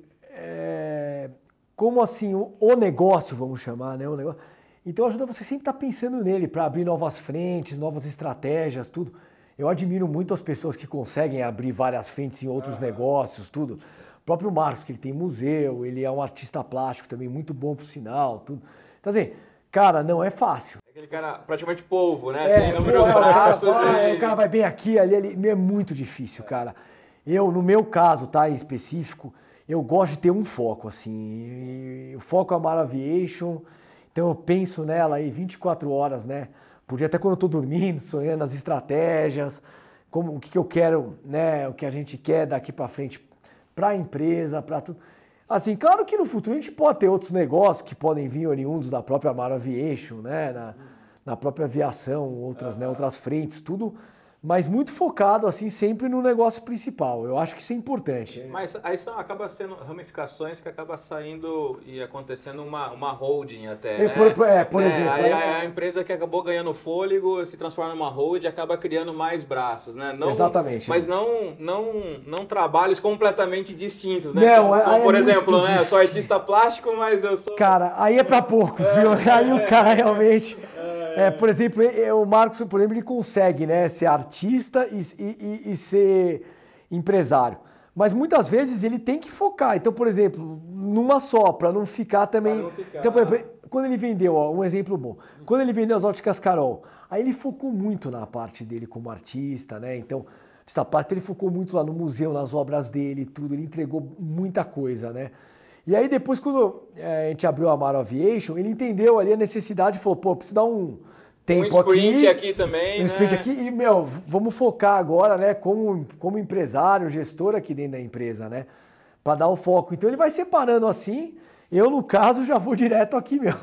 como assim, o negócio, vamos chamar, né? O negócio, então ajuda você sempre estar pensando nele para abrir novas frentes, novas estratégias, tudo. Eu admiro muito as pessoas que conseguem abrir várias frentes em outros negócios, tudo. O próprio Marcos, que ele tem museu, ele é um artista plástico também, muito bom por sinal, tudo. Então assim, cara, não é fácil. Aquele cara praticamente polvo, né? Tem inúmeros braços. O cara vai bem aqui, ali, é muito difícil, cara. Eu, no meu caso, tá, em específico, eu gosto de ter um foco, assim. O foco é a Amaro Aviation, então eu penso nela aí 24 horas, né? Podia até quando eu tô dormindo, sonhando as estratégias, o que eu quero, né? O que a gente quer daqui para frente para a empresa, para tudo. Assim, claro que no futuro a gente pode ter outros negócios que podem vir oriundos da própria Amaro Aviation, né? Na própria aviação, outras, né? Outras frentes, tudo. Mas muito focado, assim, sempre no negócio principal. Eu acho que isso é importante. Mas aí acaba sendo ramificações que acaba saindo e acontecendo uma holding até, né? Por exemplo. Aí a empresa que acabou ganhando fôlego se transforma numa holding e acaba criando mais braços, né? Não, exatamente. Mas não trabalhos completamente distintos, né? Não, então, por exemplo, né? Eu sou artista plástico, mas eu sou... Cara, aí é pra poucos, viu? Aí o cara realmente... por exemplo, o Marcos, por exemplo, ele consegue, né, ser artista e ser empresário. Mas muitas vezes ele tem que focar. Então, por exemplo, numa só, para não ficar também... Então, por exemplo, quando ele vendeu, ó, um exemplo bom, quando ele vendeu as óticas Carol, aí ele focou muito na parte dele como artista, né? Então, essa parte ele focou muito lá no museu, nas obras dele, tudo, ele entregou muita coisa, né? E aí depois, quando a gente abriu a Amaro Aviation, ele entendeu ali a necessidade e falou, pô, preciso dar um tempo aqui. Um sprint aqui também, um sprint aqui e, vamos focar agora, né, como empresário, gestor aqui dentro da empresa, né, para dar o foco. Então ele vai separando assim, eu no caso já vou direto aqui mesmo.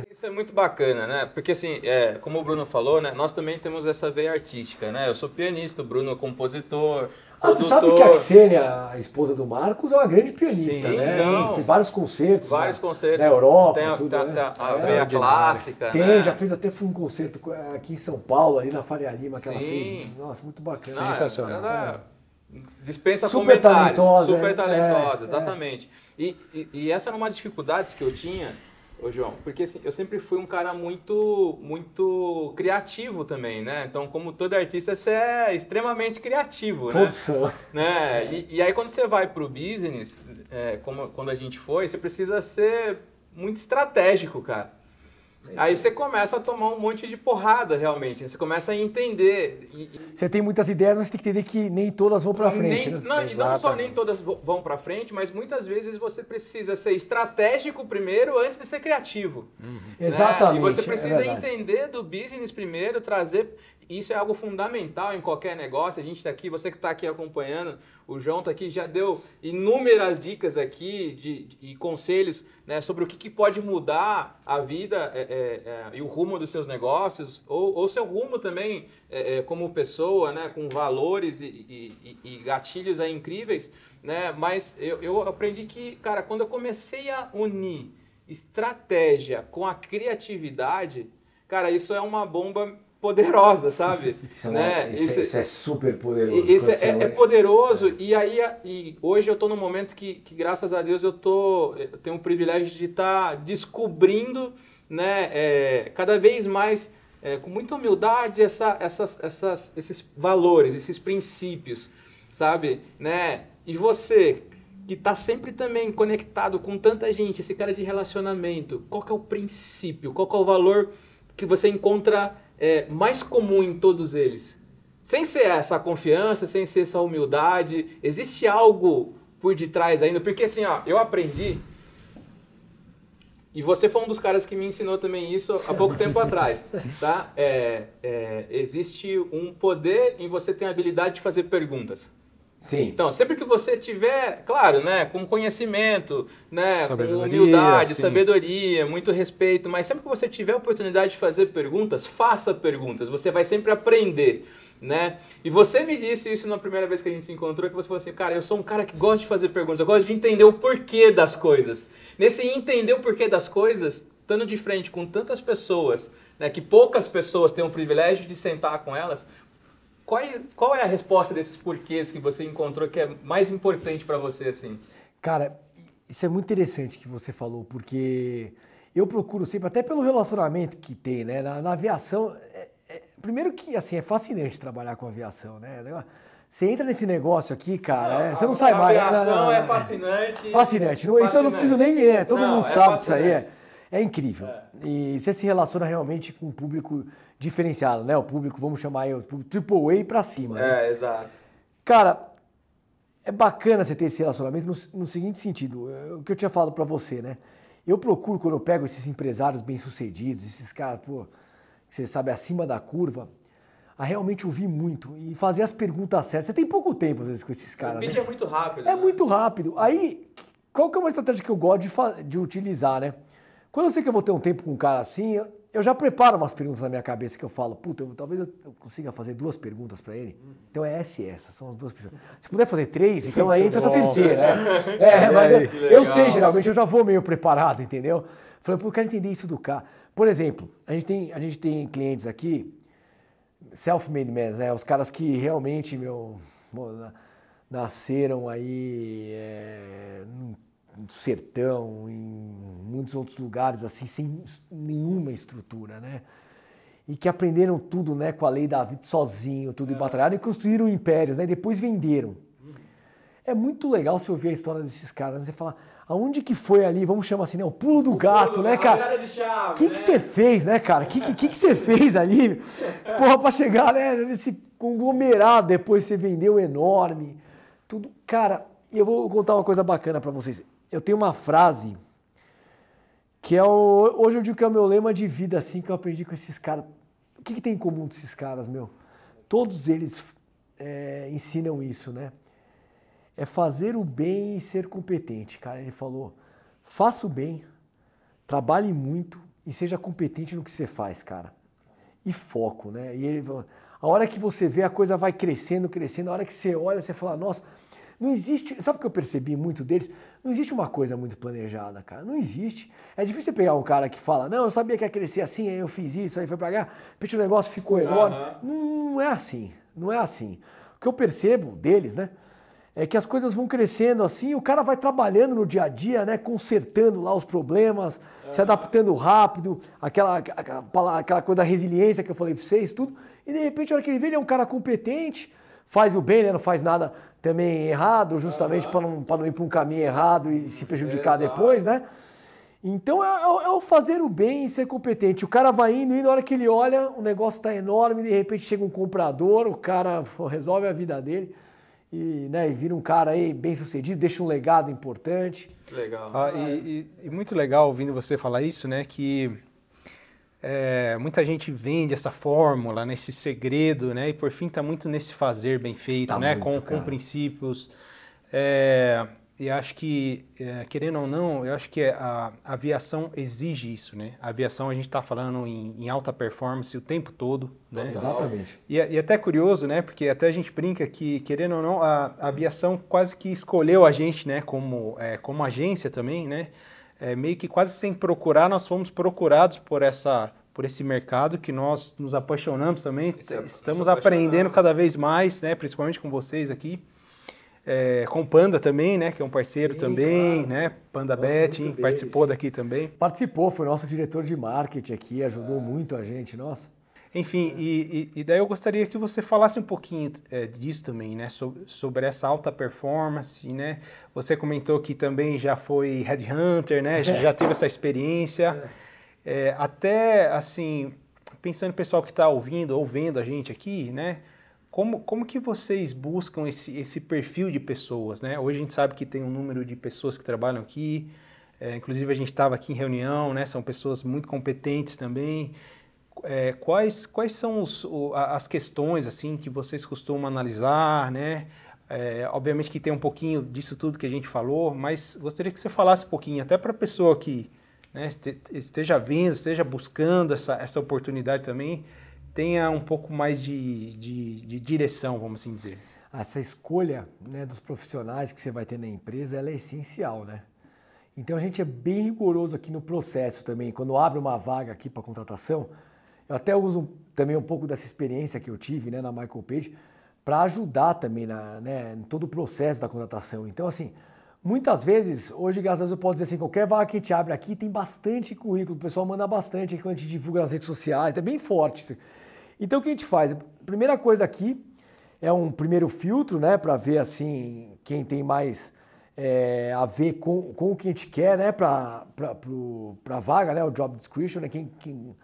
Isso é muito bacana, né, porque assim, como o Bruno falou, né, nós também temos essa veia artística, né, eu sou pianista, o Bruno é compositor, você sabe que a Ksênia, a esposa do Marcos, é uma grande pianista, sim, né? Fez vários concertos. Vários concertos. Na Europa, tem tudo, né? A veia clássica, tem, né? já fez até um concerto aqui em São Paulo, ali na Faria Lima, que ela fez. Nossa, muito bacana. Sensacional. Ela dispensa super comentários. Talentosa, super talentosa, exatamente. E essa era uma das dificuldades que eu tinha, ô João, porque assim, eu sempre fui um cara muito criativo também, né? Então, como todo artista, você é extremamente criativo, todos são. Né? E aí, quando você vai pro business, quando a gente foi, você precisa ser muito estratégico, cara. Aí você começa a tomar um monte de porrada, realmente. Você começa a entender. Você tem muitas ideias, mas você tem que entender que nem todas vão para frente. Né? Não, e não só nem todas vão para frente, mas muitas vezes você precisa ser estratégico primeiro antes de ser criativo. Né? Exatamente. E você precisa entender do business primeiro, trazer... Isso é algo fundamental em qualquer negócio. A gente está aqui, você que está aqui acompanhando, o João está aqui, já deu inúmeras dicas aqui e conselhos, né, sobre o que pode mudar a vida e o rumo dos seus negócios, ou seu rumo também como pessoa, né, com valores e gatilhos aí incríveis. Né, mas eu aprendi que, cara, quando eu comecei a unir estratégia com a criatividade, cara, isso é uma bomba poderosa, sabe? Isso, né? Isso é super poderoso. Isso é poderoso e hoje eu estou num momento que graças a Deus eu tenho o privilégio de estar descobrindo, né, cada vez mais, com muita humildade, esses valores, esses princípios, sabe? Né? E você que está sempre também conectado com tanta gente, esse cara de relacionamento, qual que é o princípio, qual que é o valor que você encontra mais comum em todos eles? Sem ser essa confiança, sem ser essa humildade, existe algo por detrás ainda? Porque assim, ó, eu aprendi, e você foi um dos caras que me ensinou também isso há pouco tempo atrás, tá? Existe um poder em você ter a habilidade de fazer perguntas. Sim. Então, sempre que você tiver, claro, né, com conhecimento, né, com sim. humildade, sabedoria, muito respeito, mas sempre que você tiver a oportunidade de fazer perguntas, faça perguntas, você vai sempre aprender, né? E você me disse isso na primeira vez que a gente se encontrou, que você falou assim, cara, eu sou um cara que gosta de fazer perguntas, eu gosto de entender o porquê das coisas. Nesse entender o porquê das coisas, estando de frente com tantas pessoas, né, que poucas pessoas têm o privilégio de sentar com elas, qual é a resposta desses porquês que você encontrou que é mais importante para você, assim? Cara, isso é muito interessante que você falou, porque eu procuro sempre, até pelo relacionamento que tem, né? Na aviação, primeiro que, assim, é fascinante trabalhar com aviação, né? Você entra nesse negócio aqui, cara, você não sai mais. A aviação é fascinante. Fascinante. Isso eu não preciso nem... todo mundo sabe disso aí. É incrível. E você se relaciona realmente com um público diferenciado, né? O público, vamos chamar aí, o público AAA pra cima. Né? Exato. Cara, é bacana você ter esse relacionamento no seguinte sentido, o que eu tinha falado pra você, né? Eu procuro, quando eu pego esses empresários bem-sucedidos, esses caras, pô, que você sabe, acima da curva, a realmente ouvir muito e fazer as perguntas certas. Você tem pouco tempo, às vezes, com esses caras. O pitch né? é muito rápido. É muito rápido. Aí, qual que é uma estratégia que eu gosto de utilizar, né? Quando eu sei que eu vou ter um tempo com um cara assim, eu já preparo umas perguntas na minha cabeça que eu falo, puta, talvez eu consiga fazer 2 perguntas para ele. Então é essa, são as 2 perguntas. Se puder fazer 3, então aí entra essa terceira, né? Mas eu sei, geralmente, eu já vou meio preparado, entendeu? Falei, pô, eu quero entender isso do cara. Por exemplo, a gente tem clientes aqui, self-made men, né? Os caras que realmente, nasceram aí no sertão, em muitos outros lugares, assim, sem nenhuma estrutura, né? E que aprenderam tudo, né, com a lei da vida, sozinho, tudo, e batalharam e construíram impérios, né? E depois venderam. É muito legal você ouvir a história desses caras, né? Você fala, aonde que foi ali, vamos chamar assim, né? O pulo do gato, né, cara? O que você fez, né, cara? O que você fez ali? Porra, pra chegar, né, nesse conglomerado, depois você vendeu enorme, tudo. Cara, e eu vou contar uma coisa bacana pra vocês. Eu tenho uma frase que hoje eu digo que é o meu lema de vida, assim, que eu aprendi com esses caras. O que tem em comum desses caras, meu? Todos eles ensinam isso, né? É fazer o bem e ser competente, cara. Ele falou, faça o bem, trabalhe muito e seja competente no que você faz, cara. E foco, né? E ele falou, a hora que você vê, a coisa vai crescendo, crescendo. A hora que você olha, você fala, nossa, não existe... Sabe o que eu percebi muito deles? Não existe uma coisa muito planejada, cara. Não existe. É difícil você pegar um cara que fala, não, eu sabia que ia crescer assim, aí eu fiz isso, aí foi pra cá, o negócio ficou enorme. Não é assim. Não é assim. O que eu percebo deles, né? É que as coisas vão crescendo assim, o cara vai trabalhando no dia a dia, né, consertando lá os problemas, se adaptando rápido, aquela coisa da resiliência que eu falei para vocês, tudo. E de repente, a hora que ele vê, ele é um cara competente, faz o bem, né, não faz nada também errado, justamente para não ir para um caminho errado e se prejudicar depois, né? Então é o fazer o bem e ser competente. O cara vai indo, e na hora que ele olha, o negócio está enorme, de repente chega um comprador, o cara resolve a vida dele. E vira um cara aí bem sucedido, deixa um legado importante. Legal. E muito legal ouvindo você falar isso, né? Que muita gente vende essa fórmula, né, esse segredo, né? E por fim está muito nesse fazer bem feito, tá né? Muito, com princípios. E acho que, querendo ou não, eu acho que a aviação exige isso, né? A aviação, a gente está falando em alta performance o tempo todo, né? Exatamente. E até curioso, né? Porque até a gente brinca que, querendo ou não, a aviação quase que escolheu a gente, né? Como agência também, né? Meio que quase sem procurar, nós fomos procurados por esse mercado que nós nos apaixonamos também. Estamos aprendendo cada vez mais, né? Principalmente com vocês aqui. Com o Panda também, né? Que é um parceiro também, claro. Né? Panda Betting, participou daqui também. Participou, foi nosso diretor de marketing aqui, ajudou muito a gente, nossa. Enfim, e daí eu gostaria que você falasse um pouquinho disso também, né? Sobre essa alta performance, né? Você comentou que também já foi headhunter, né? Já teve essa experiência. Até, assim, pensando no pessoal que está ouvindo ou vendo a gente aqui, né? Como que vocês buscam esse perfil de pessoas, né? Hoje a gente sabe que tem um número de pessoas que trabalham aqui, inclusive a gente estava aqui em reunião, né? São pessoas muito competentes também. Quais são as questões assim que vocês costumam analisar, né? Obviamente que tem um pouquinho disso tudo que a gente falou, mas gostaria que você falasse um pouquinho, até para a pessoa que, né, esteja vendo, esteja buscando essa oportunidade também, tenha um pouco mais de direção, vamos assim dizer. Essa escolha, né, dos profissionais que você vai ter na empresa, ela é essencial, né? Então a gente é bem rigoroso aqui no processo também. Quando abre uma vaga aqui para contratação, Eu até uso também um pouco dessa experiência que eu tive, né, na Michael Page para ajudar também em todo o processo da contratação. Então, assim, muitas vezes, hoje, graças a Deus, eu posso dizer assim, qualquer vaga que a gente abre aqui tem bastante currículo, o pessoal manda bastante quando a gente divulga nas redes sociais, é bem forte. Então, o que a gente faz? A primeira coisa aqui é um primeiro filtro, né, para ver, assim, quem tem mais a ver com o que a gente quer, né, para a vaga, né, o job description, né, quem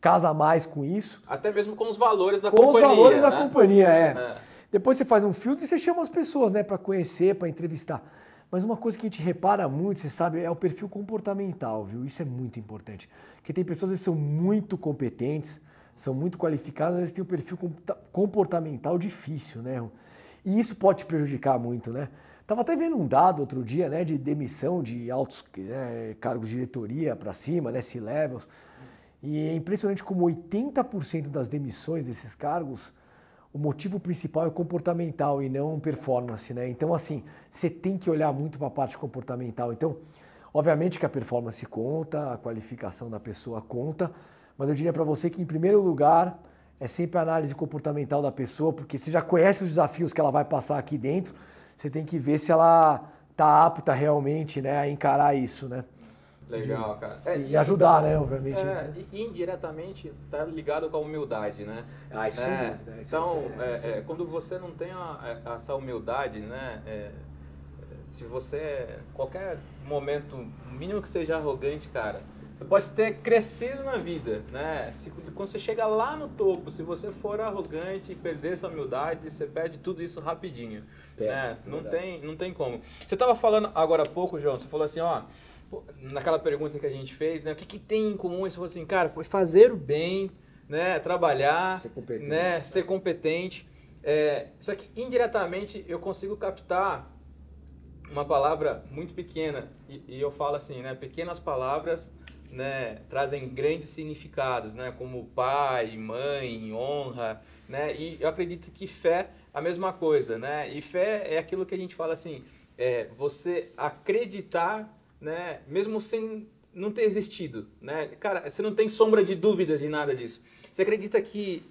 casa mais com isso. Até mesmo com os valores da companhia. Com os valores da né? companhia, Depois você faz um filtro e você chama as pessoas, né, para conhecer, para entrevistar. Mas uma coisa que a gente repara muito, você sabe, é o perfil comportamental, viu? Isso é muito importante. Porque tem pessoas que são muito competentes, são muito qualificadas, mas têm um perfil comportamental difícil, né? E isso pode te prejudicar muito, né? Estava até vendo um dado outro dia, né, de demissão de altos cargos de diretoria para cima, né, C-levels. E é impressionante como 80% das demissões desses cargos, o motivo principal é comportamental e não performance, né? Então, assim, você tem que olhar muito para a parte comportamental. Então, obviamente que a performance conta, a qualificação da pessoa conta, mas eu diria para você que, em primeiro lugar, é sempre a análise comportamental da pessoa, porque você já conhece os desafios que ela vai passar aqui dentro, você tem que ver se ela está apta realmente, né, a encarar isso, né? Legal, cara. E ajudar, né, obviamente. E indiretamente está ligado com a humildade, né? Isso sim. Então, quando você não tem essa humildade, né? Se você, qualquer momento, mínimo que seja arrogante, cara, você pode ter crescido na vida, né? Quando você chega lá no topo, se você for arrogante e perder essa humildade, você perde tudo isso rapidinho. Né? Não tem como. Você estava falando agora há pouco, João, você falou assim, ó, naquela pergunta que a gente fez, né? O que tem em comum? Você falou assim, cara, fazer o bem, né? Trabalhar, ser competente. Só que indiretamente eu consigo captar uma palavra muito pequena e eu falo assim, né? Pequenas palavras, né, trazem grandes significados, né, como pai, mãe, honra, né, e eu acredito que fé é a mesma coisa, né, e fé é aquilo que a gente fala assim, você acreditar, né, mesmo sem não ter existido, né, cara, você não tem sombra de dúvidas de nada disso, você acredita que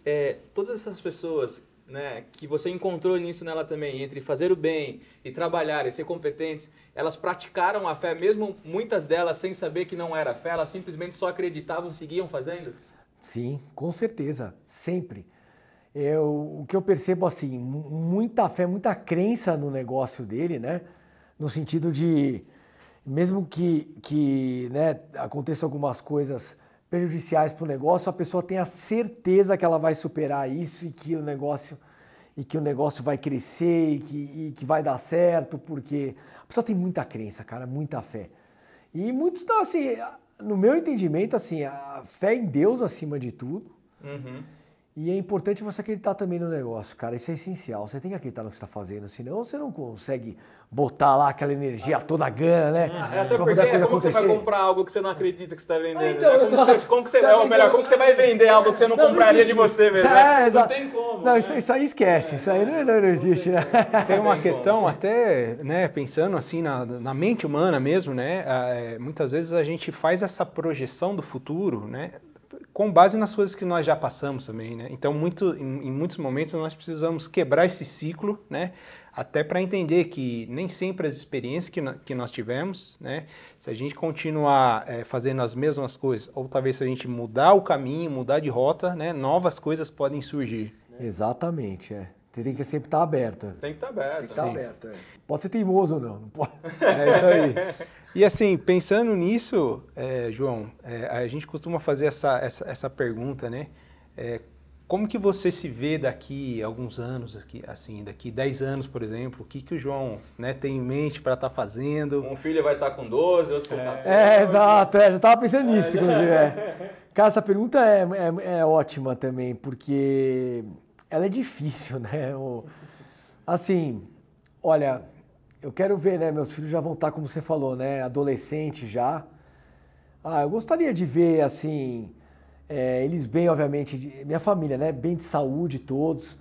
todas essas pessoas, né, que você encontrou nisso nela também, entre fazer o bem e trabalhar e ser competentes, elas praticaram a fé, mesmo muitas delas sem saber que não era fé, elas simplesmente só acreditavam e seguiam fazendo? Sim, com certeza, sempre. O que eu percebo assim, muita fé, muita crença no negócio dele, né, no sentido de, mesmo que né, aconteçam algumas coisas prejudiciais para o negócio, a pessoa tem a certeza que ela vai superar isso e que o negócio vai crescer e que vai dar certo, porque a pessoa tem muita crença, cara, muita fé. E muitos estão assim, no meu entendimento, assim, a fé em Deus acima de tudo. Uhum. E é importante você acreditar também no negócio, cara, isso é essencial. Você tem que acreditar no que você está fazendo, senão você não consegue botar lá aquela energia toda gana, né? Até porque como que você vai comprar algo que você não acredita que você está vendendo? Então, né? Como que você vai vender algo que você não compraria de você mesmo? Não tem como. Não, isso aí esquece, isso aí não existe, né? Tem uma questão até, né, pensando assim na mente humana mesmo, né? Muitas vezes a gente faz essa projeção do futuro, né? Com base nas coisas que nós já passamos também, né? Então, em muitos momentos nós precisamos quebrar esse ciclo, né? Até para entender que nem sempre as experiências que nós tivemos, né? Se a gente continuar fazendo as mesmas coisas, ou talvez se a gente mudar o caminho, mudar de rota, né? Novas coisas podem surgir. Exatamente, Você tem que sempre estar aberto. Tem que estar aberto. Tem que estar aberto, Pode ser teimoso ou não pode. É isso aí. E assim, pensando nisso, João, a gente costuma fazer essa pergunta, né? Como que você se vê daqui a alguns anos, daqui 10 anos, por exemplo, o que o João, né, tem em mente para estar fazendo? Um filho vai estar com 12, outro com 14. Exato, já estava pensando nisso, inclusive. Cara, essa pergunta é ótima também, porque ela é difícil, né? Assim, olha, eu quero ver, né? Meus filhos já vão estar, como você falou, né? Adolescentes já. Eu gostaria de ver, assim, eles bem, obviamente, minha família, né? Bem de saúde todos,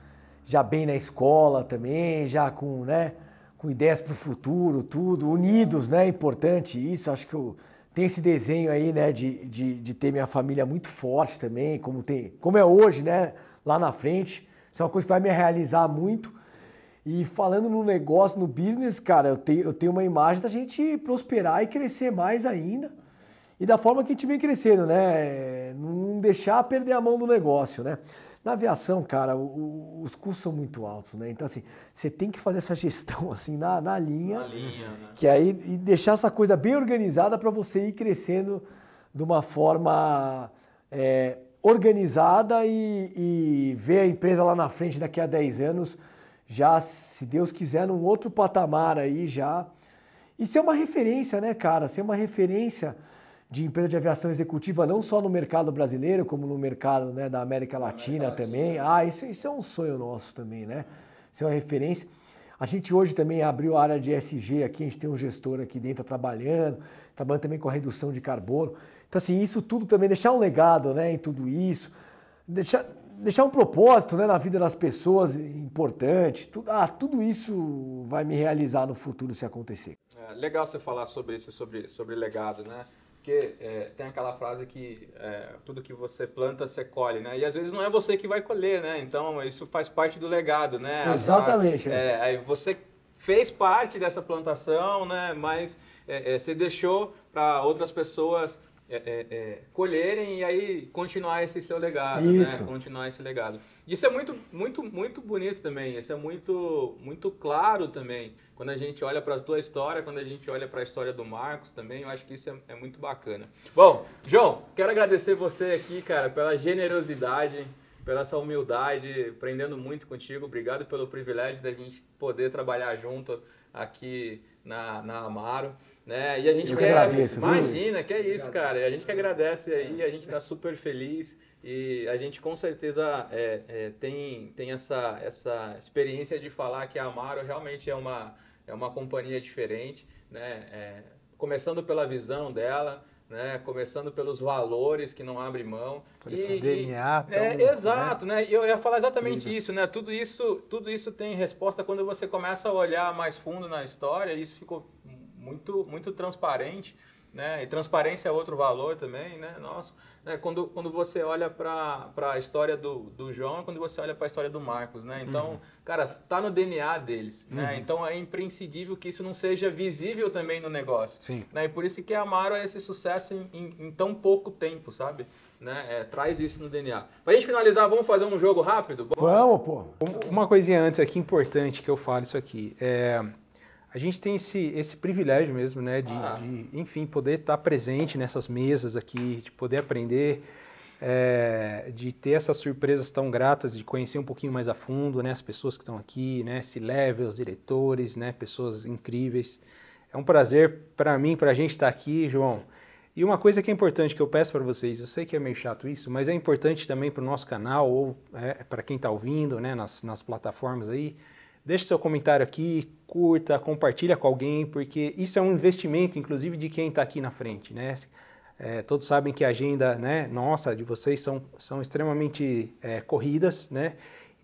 já bem na escola também, já com, né? Com ideias para o futuro, tudo, unidos, né? Importante isso, acho que eu tenho esse desenho aí, né, de ter minha família muito forte também, como é hoje, né, lá na frente. Isso é uma coisa que vai me realizar muito. E falando no negócio, no business, cara, eu tenho uma imagem da gente prosperar e crescer mais ainda. E da forma que a gente vem crescendo, né? Não deixar perder a mão do negócio, né? Na aviação, cara, os custos são muito altos, né? Então, assim, você tem que fazer essa gestão, assim, na linha. Na linha, né? Que aí, e deixar essa coisa bem organizada para você ir crescendo de uma forma organizada e ver a empresa lá na frente daqui a 10 anos, já, se Deus quiser, num outro patamar aí já. E ser uma referência, né, cara? Ser uma referência de empresa de aviação executiva, não só no mercado brasileiro, como no mercado, né, da América Latina também. Isso é um sonho nosso também, né? Ser uma referência. A gente hoje também abriu a área de ESG aqui, a gente tem um gestor aqui dentro trabalhando também com a redução de carbono. Então, assim, isso tudo também, deixar um legado, né, em tudo isso, deixar um propósito, né, na vida das pessoas importante. Tudo isso vai me realizar no futuro se acontecer. Legal você falar sobre isso, sobre legado, né? Porque tem aquela frase que tudo que você planta, você colhe, né? E às vezes não é você que vai colher, né? Então isso faz parte do legado, né? Exatamente. Aí você fez parte dessa plantação, né? Mas você deixou para outras pessoas colherem e aí continuar esse seu legado, isso. Né? Continuar esse legado. Isso é muito, muito, muito bonito também. Isso é muito, muito claro também. Quando a gente olha para a tua história, quando a gente olha para a história do Marcos também, eu acho que isso é muito bacana. Bom, João, quero agradecer você aqui, cara, pela generosidade, pela essa humildade, aprendendo muito contigo. Obrigado pelo privilégio da gente poder trabalhar junto aqui na Amaro, né? E a gente agradeço, imagina, que é isso, cara. E a gente que agradece aí, a gente está super feliz e a gente com certeza tem essa experiência de falar que a Amaro realmente é uma companhia diferente, né? Começando pela visão dela, né? Começando pelos valores que não abre mão. Por esse DNA tão, exato, né? Eu ia falar exatamente isso, né? Tudo isso tem resposta quando você começa a olhar mais fundo na história, isso ficou muito, muito transparente, né? E transparência é outro valor também, né? Nossa, né? Quando você olha para a história do João, quando você olha para a história do Marcos, né? Então, cara, tá no DNA deles, né? Então é imprescindível que isso não seja visível também no negócio. Sim. Né? E por isso que a Amaro é esse sucesso em tão pouco tempo, sabe? Né? Traz isso no DNA. Pra gente finalizar, vamos fazer um jogo rápido? Vamos, pô. Uma coisinha antes aqui importante que eu falo isso aqui. A gente tem esse privilégio mesmo, né, de enfim, poder estar presente nessas mesas aqui, de poder aprender, de ter essas surpresas tão gratas, de conhecer um pouquinho mais a fundo, né, as pessoas que estão aqui, né, C-level, os diretores, né, pessoas incríveis. É um prazer para mim, para a gente estar aqui, João. E uma coisa que é importante que eu peço para vocês, eu sei que é meio chato isso, mas é importante também para o nosso canal ou para quem está ouvindo, né, nas plataformas aí. Deixe seu comentário aqui, curta, compartilha com alguém, porque isso é um investimento, inclusive, de quem está aqui na frente, né? Todos sabem que a agenda, né, nossa, de vocês são extremamente corridas, né?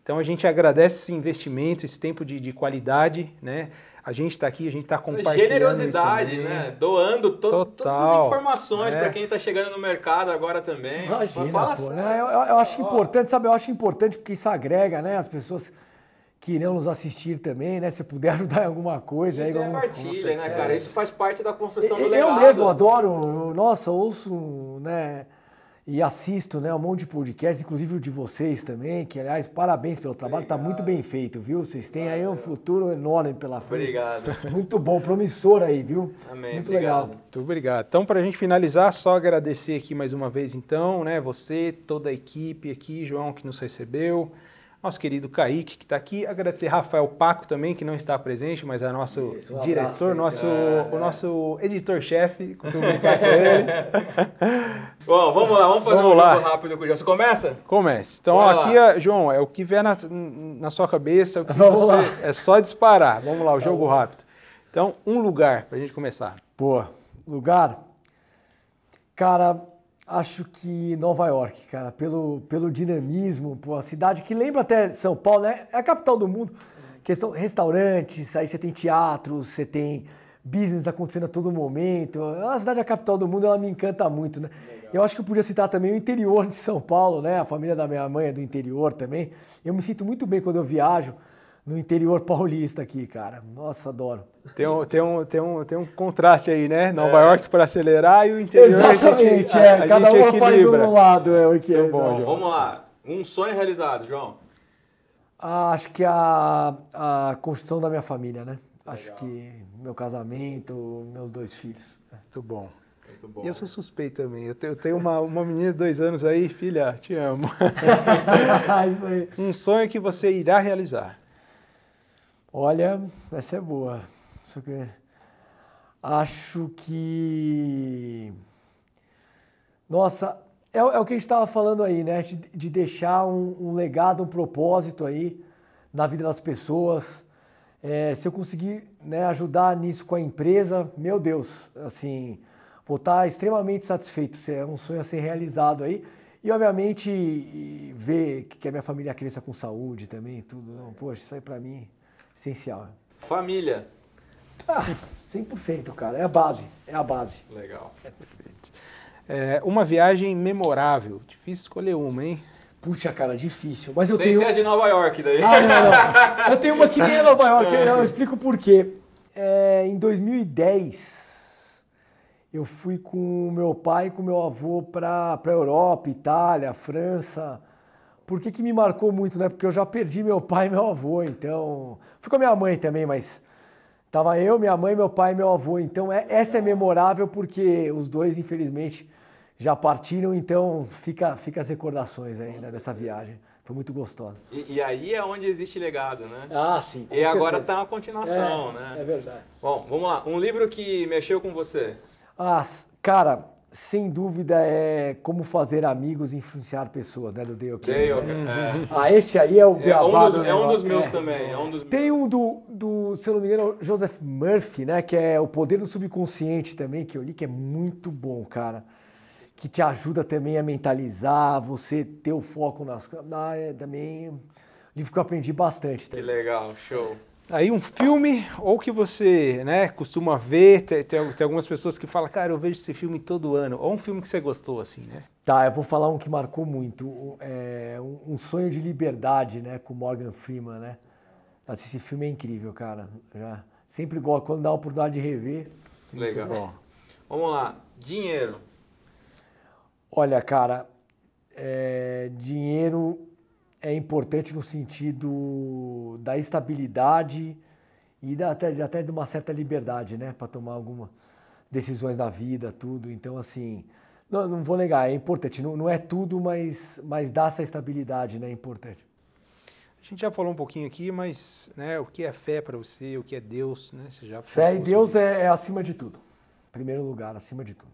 Então a gente agradece esse investimento, esse tempo de qualidade, né? A gente está aqui, a gente está compartilhando. Generosidade, né? Doando todas as informações para quem está chegando no mercado agora também. Imagina, pô, né? Eu acho importante, sabe? Eu acho importante porque isso agrega, né? As pessoas que irão nos assistir também, né? Se puder ajudar em alguma coisa. Isso partilha, né, cara? Isso faz parte da construção do legado. Eu mesmo adoro, nossa, ouço, né? E assisto, né, um monte de podcasts, inclusive o de vocês também, que, aliás, parabéns pelo trabalho, está muito bem feito, viu? Vocês têm aí um futuro enorme pela frente. Obrigado. Muito bom, promissor aí, viu? Amém. Muito legal. Muito obrigado. Então, para a gente finalizar, só agradecer aqui mais uma vez, então, né, você, toda a equipe aqui, João, que nos recebeu, nosso querido Kaique, que está aqui, agradecer Rafael Paco também, que não está presente, mas é nosso diretor, o nosso editor-chefe, costumo brincar com ele. Bom, vamos lá, vamos fazer um jogo rápido com o João. Você começa? Comece. Então, aqui, João, é o que vier na sua cabeça, o que é só disparar. Vamos lá, o jogo rápido. Então, um lugar para a gente começar. Pô, lugar? Cara, acho que Nova York, cara, pelo dinamismo, pô, a cidade que lembra até São Paulo, né? É a capital do mundo. Questão restaurantes, aí você tem teatros, você tem business acontecendo a todo momento. A cidade é a capital do mundo, ela me encanta muito, né? Legal. Eu acho que eu podia citar também o interior de São Paulo, né? A família da minha mãe é do interior também. Eu me sinto muito bem quando eu viajo no interior paulista aqui, cara. Nossa, adoro. Tem um contraste aí, né? Nova York para acelerar e o interior. Exatamente, cada uma faz um lado. O que é bom, vamos lá. Um sonho realizado, João. Acho que a construção da minha família, né? Legal. Acho que meu casamento, meus 2 filhos. Muito bom. Muito bom. E eu sou suspeito também. Eu tenho uma menina de 2 anos aí, filha, te amo. Isso aí. Um sonho que você irá realizar. Olha, essa é boa. Acho que... Nossa, é o que a gente estava falando aí, né? De deixar um legado, um propósito aí na vida das pessoas. Se eu conseguir, né, ajudar nisso com a empresa, meu Deus, assim, vou estar extremamente satisfeito. É um sonho a ser realizado aí. E, obviamente, ver que a minha família cresça com saúde também, tudo. Não, poxa, isso aí para mim... essencial. Família. 100%, cara. É a base. É a base. Legal. Perfeito. Uma viagem memorável. Difícil escolher uma, hein? Puxa, cara, difícil. Mas eu Sem tenho... ser de Nova York daí. Não. Eu tenho uma que nem é Nova York. Eu explico por quê. Em 2010, eu fui com meu pai e com meu avô para Europa, Itália, França... Por que me marcou muito, né? Porque eu já perdi meu pai e meu avô, então... Fui com a minha mãe também, mas... Tava eu, minha mãe, meu pai e meu avô. Então, essa é memorável porque os 2, infelizmente, já partiram. Então, fica as recordações ainda dessa viagem. Foi muito gostosa. E aí é onde existe legado, né? Sim, com E certeza. agora tá uma continuação, né? É verdade. Bom, vamos lá. Um livro que mexeu com você? Cara... Sem dúvida é Como Fazer Amigos e Influenciar Pessoas, né? Do Dale Carnegie. Esse aí é o beabá. É um dos meus também. Tem um do, se eu não me engano, Joseph Murphy, né? Que é O Poder do Subconsciente também, que eu li, que é muito bom, cara. Que te ajuda também a mentalizar, você ter o foco nas coisas. Também um livro que eu aprendi bastante. Que legal, show. Aí um filme, ou que você, né, costuma ver, tem algumas pessoas que falam, cara, eu vejo esse filme todo ano, ou um filme que você gostou, assim, né? Tá, eu vou falar um que marcou muito, Um Sonho de Liberdade, né, com Morgan Freeman, né? Esse filme é incrível, cara. Sempre gosto, quando dá a oportunidade de rever. Legal. Bom. Vamos lá, dinheiro. Olha, cara, dinheiro... é importante no sentido da estabilidade e até de uma certa liberdade, né? Para tomar algumas decisões na vida, tudo. Então, assim, não vou negar, é importante. Não é tudo, mas dá essa estabilidade, né? É importante. A gente já falou um pouquinho aqui, mas, né, o que é fé para você, o que é Deus, né? Você já fé e Deus é acima de tudo. Em primeiro lugar, acima de tudo.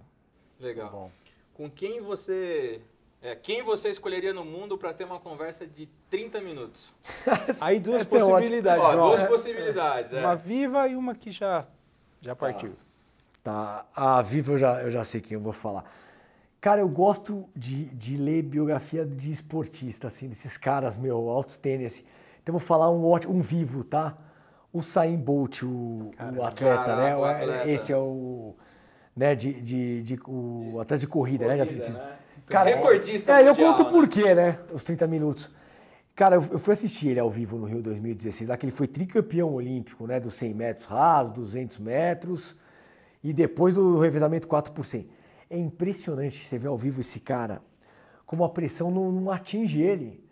Legal. Bom. Com quem você escolheria no mundo para ter uma conversa de 30 minutos? Aí 2 possibilidades. 2 possibilidades. Uma viva e uma que já partiu. Tá. A viva eu já sei quem eu vou falar. Cara, eu gosto de ler biografia de esportista, assim, desses caras, outstanding, assim. Então eu vou falar um vivo, tá? O Usain Bolt, o atleta, né? O atleta. Esse é o... né, o atleta de corrida, né? De atletismo. Né? Cara, recordista mundial, eu conto por quê, né? Os 30 minutos. Cara, eu fui assistir ele ao vivo no Rio 2016, lá que ele foi tricampeão olímpico, né? Dos 100 metros rasos, 200 metros e depois do revezamento 4x100. É impressionante você ver ao vivo esse cara, como a pressão não atinge ele.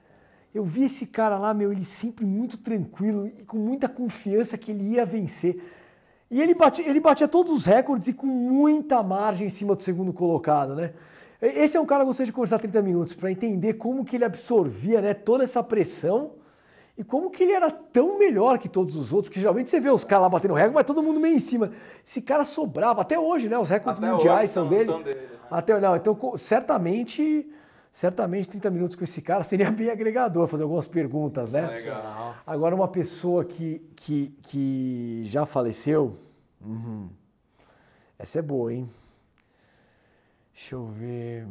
Eu vi esse cara lá, ele sempre muito tranquilo e com muita confiança que ele ia vencer. E ele batia todos os recordes e com muita margem em cima do segundo colocado, né? Esse é um cara que eu gostaria de conversar 30 minutos para entender como que ele absorvia, né, toda essa pressão e como que ele era tão melhor que todos os outros, porque geralmente você vê os caras lá batendo recorde, mas todo mundo meio em cima. Esse cara sobrava, até hoje, né? Os recordes mundiais são dele. Então, certamente 30 minutos com esse cara seria bem agregador, fazer algumas perguntas, né? Legal. Agora, uma pessoa que já faleceu, essa é boa, hein? Deixa eu ver...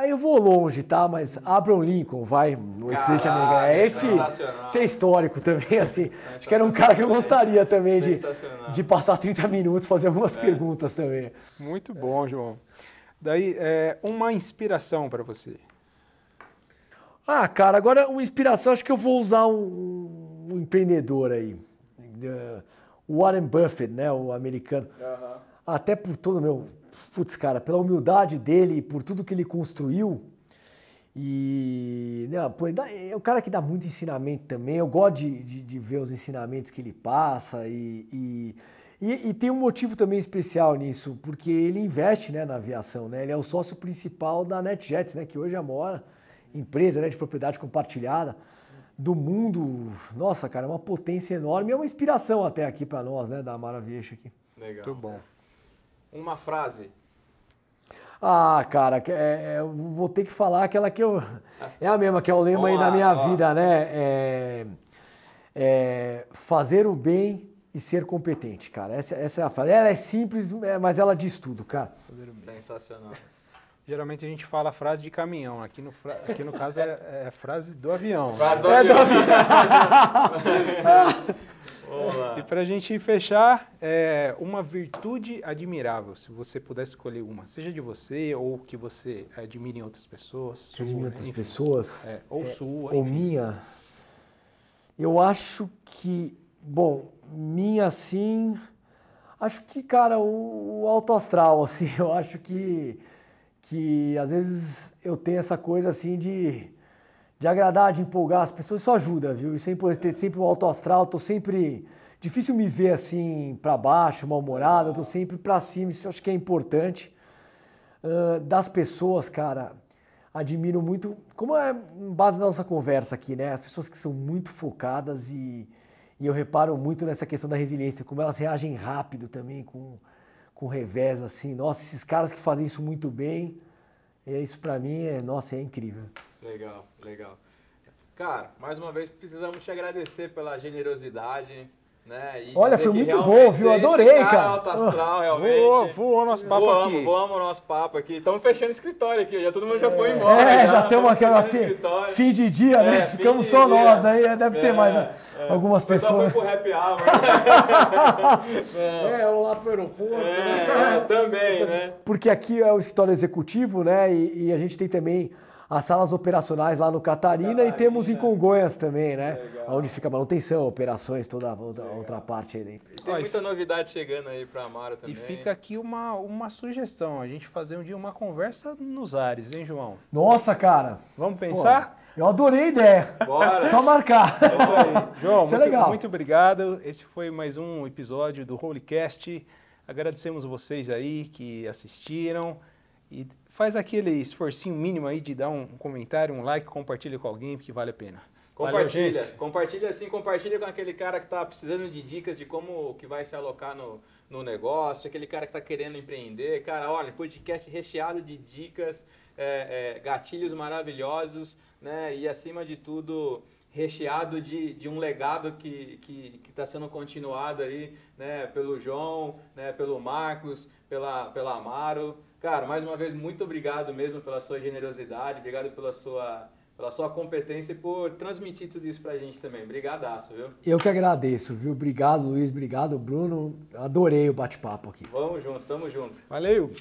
eu vou longe, tá? Mas Abraham Lincoln, vai, no esporte americano. Esse é histórico também, assim. Acho que era um cara que eu gostaria também de passar 30 minutos, fazer algumas perguntas também. Muito bom, João. Daí, uma inspiração para você. Cara, agora uma inspiração, acho que eu vou usar um empreendedor aí. O Warren Buffett, né? O americano. Até por todo o meu... Putz, cara, pela humildade dele e por tudo que ele construiu. E é um cara que dá muito ensinamento também. Eu gosto de ver os ensinamentos que ele passa. E tem um motivo também especial nisso, porque ele investe, né, na aviação. Né? Ele é o sócio principal da NetJets, né, que hoje é a maior empresa, né, de propriedade compartilhada do mundo. Nossa, cara, é uma potência enorme. É uma inspiração até aqui para nós, né, da Maraviech aqui. Legal. Muito bom. Uma frase. Cara, eu vou ter que falar aquela que eu... É a mesma, que é o lema aí da minha vida, né? Fazer o bem e ser competente, cara. Essa é a frase. Ela é simples, mas ela diz tudo, cara. Sensacional. Geralmente a gente fala frase de caminhão. Aqui no caso é frase do avião. Frase do avião. E para a gente fechar, uma virtude admirável, se você pudesse escolher uma, seja de você ou que você admire em outras pessoas. Admire em outras pessoas? Ou sua, ou enfim. minha? Eu acho que, minha assim, acho que, cara, o alto astral, assim, eu acho que às vezes eu tenho essa coisa assim de agradar, de empolgar as pessoas, isso ajuda, viu? Isso é importante, ter sempre o alto astral, tô sempre... Difícil me ver assim para baixo, mal-humorado, eu tô sempre para cima, isso eu acho que é importante. Das pessoas, cara, admiro muito, como é base da nossa conversa aqui, né? As pessoas que são muito focadas e eu reparo muito nessa questão da resiliência, como elas reagem rápido também, com revés, assim. Nossa, esses caras que fazem isso muito bem, isso para mim é incrível. Legal, legal. Cara, mais uma vez precisamos te agradecer pela generosidade, né? E olha, foi muito bom, viu? Adorei, cara. Alto astral, realmente. Voou nosso papo aqui. Voamos o nosso papo aqui. Estamos fechando o escritório aqui, todo mundo já foi embora. Já estamos aquela fim de dia, né? Ficamos só nós, aí deve ter mais algumas pessoas. Só foi pro happy hour. Ou lá pro aeroporto. Também, né? Porque aqui é o escritório executivo, né? E a gente tem também as salas operacionais lá no Catarina e temos em Congonhas também, né? Legal. Onde fica a manutenção, operações, toda a outra parte aí dentro. Tem muita novidade chegando aí para a Amaro também. E fica aqui uma sugestão, a gente fazer um dia uma conversa nos ares, hein, João? Nossa, cara! Vamos pensar? Eu adorei a ideia. Bora! Só marcar. É isso aí. João, legal. Muito obrigado. Esse foi mais um episódio do Holycast. Agradecemos vocês aí que assistiram. E faz aquele esforcinho mínimo aí de dar um comentário, um like, compartilha com alguém, porque vale a pena. Compartilha. Valeu, compartilha com aquele cara que está precisando de dicas de como que vai se alocar no negócio, aquele cara que está querendo empreender. Cara, olha, podcast recheado de dicas, gatilhos maravilhosos, né? E acima de tudo, recheado de um legado que está sendo continuado aí, né? Pelo João, né? Pelo Marcos, pela Amaro. Cara, mais uma vez, muito obrigado mesmo pela sua generosidade, obrigado pela sua competência e por transmitir tudo isso pra gente também. Brigadaço, viu? Eu que agradeço, viu? Obrigado, Luiz. Obrigado, Bruno. Adorei o bate-papo aqui. Vamos junto, tamo junto. Valeu!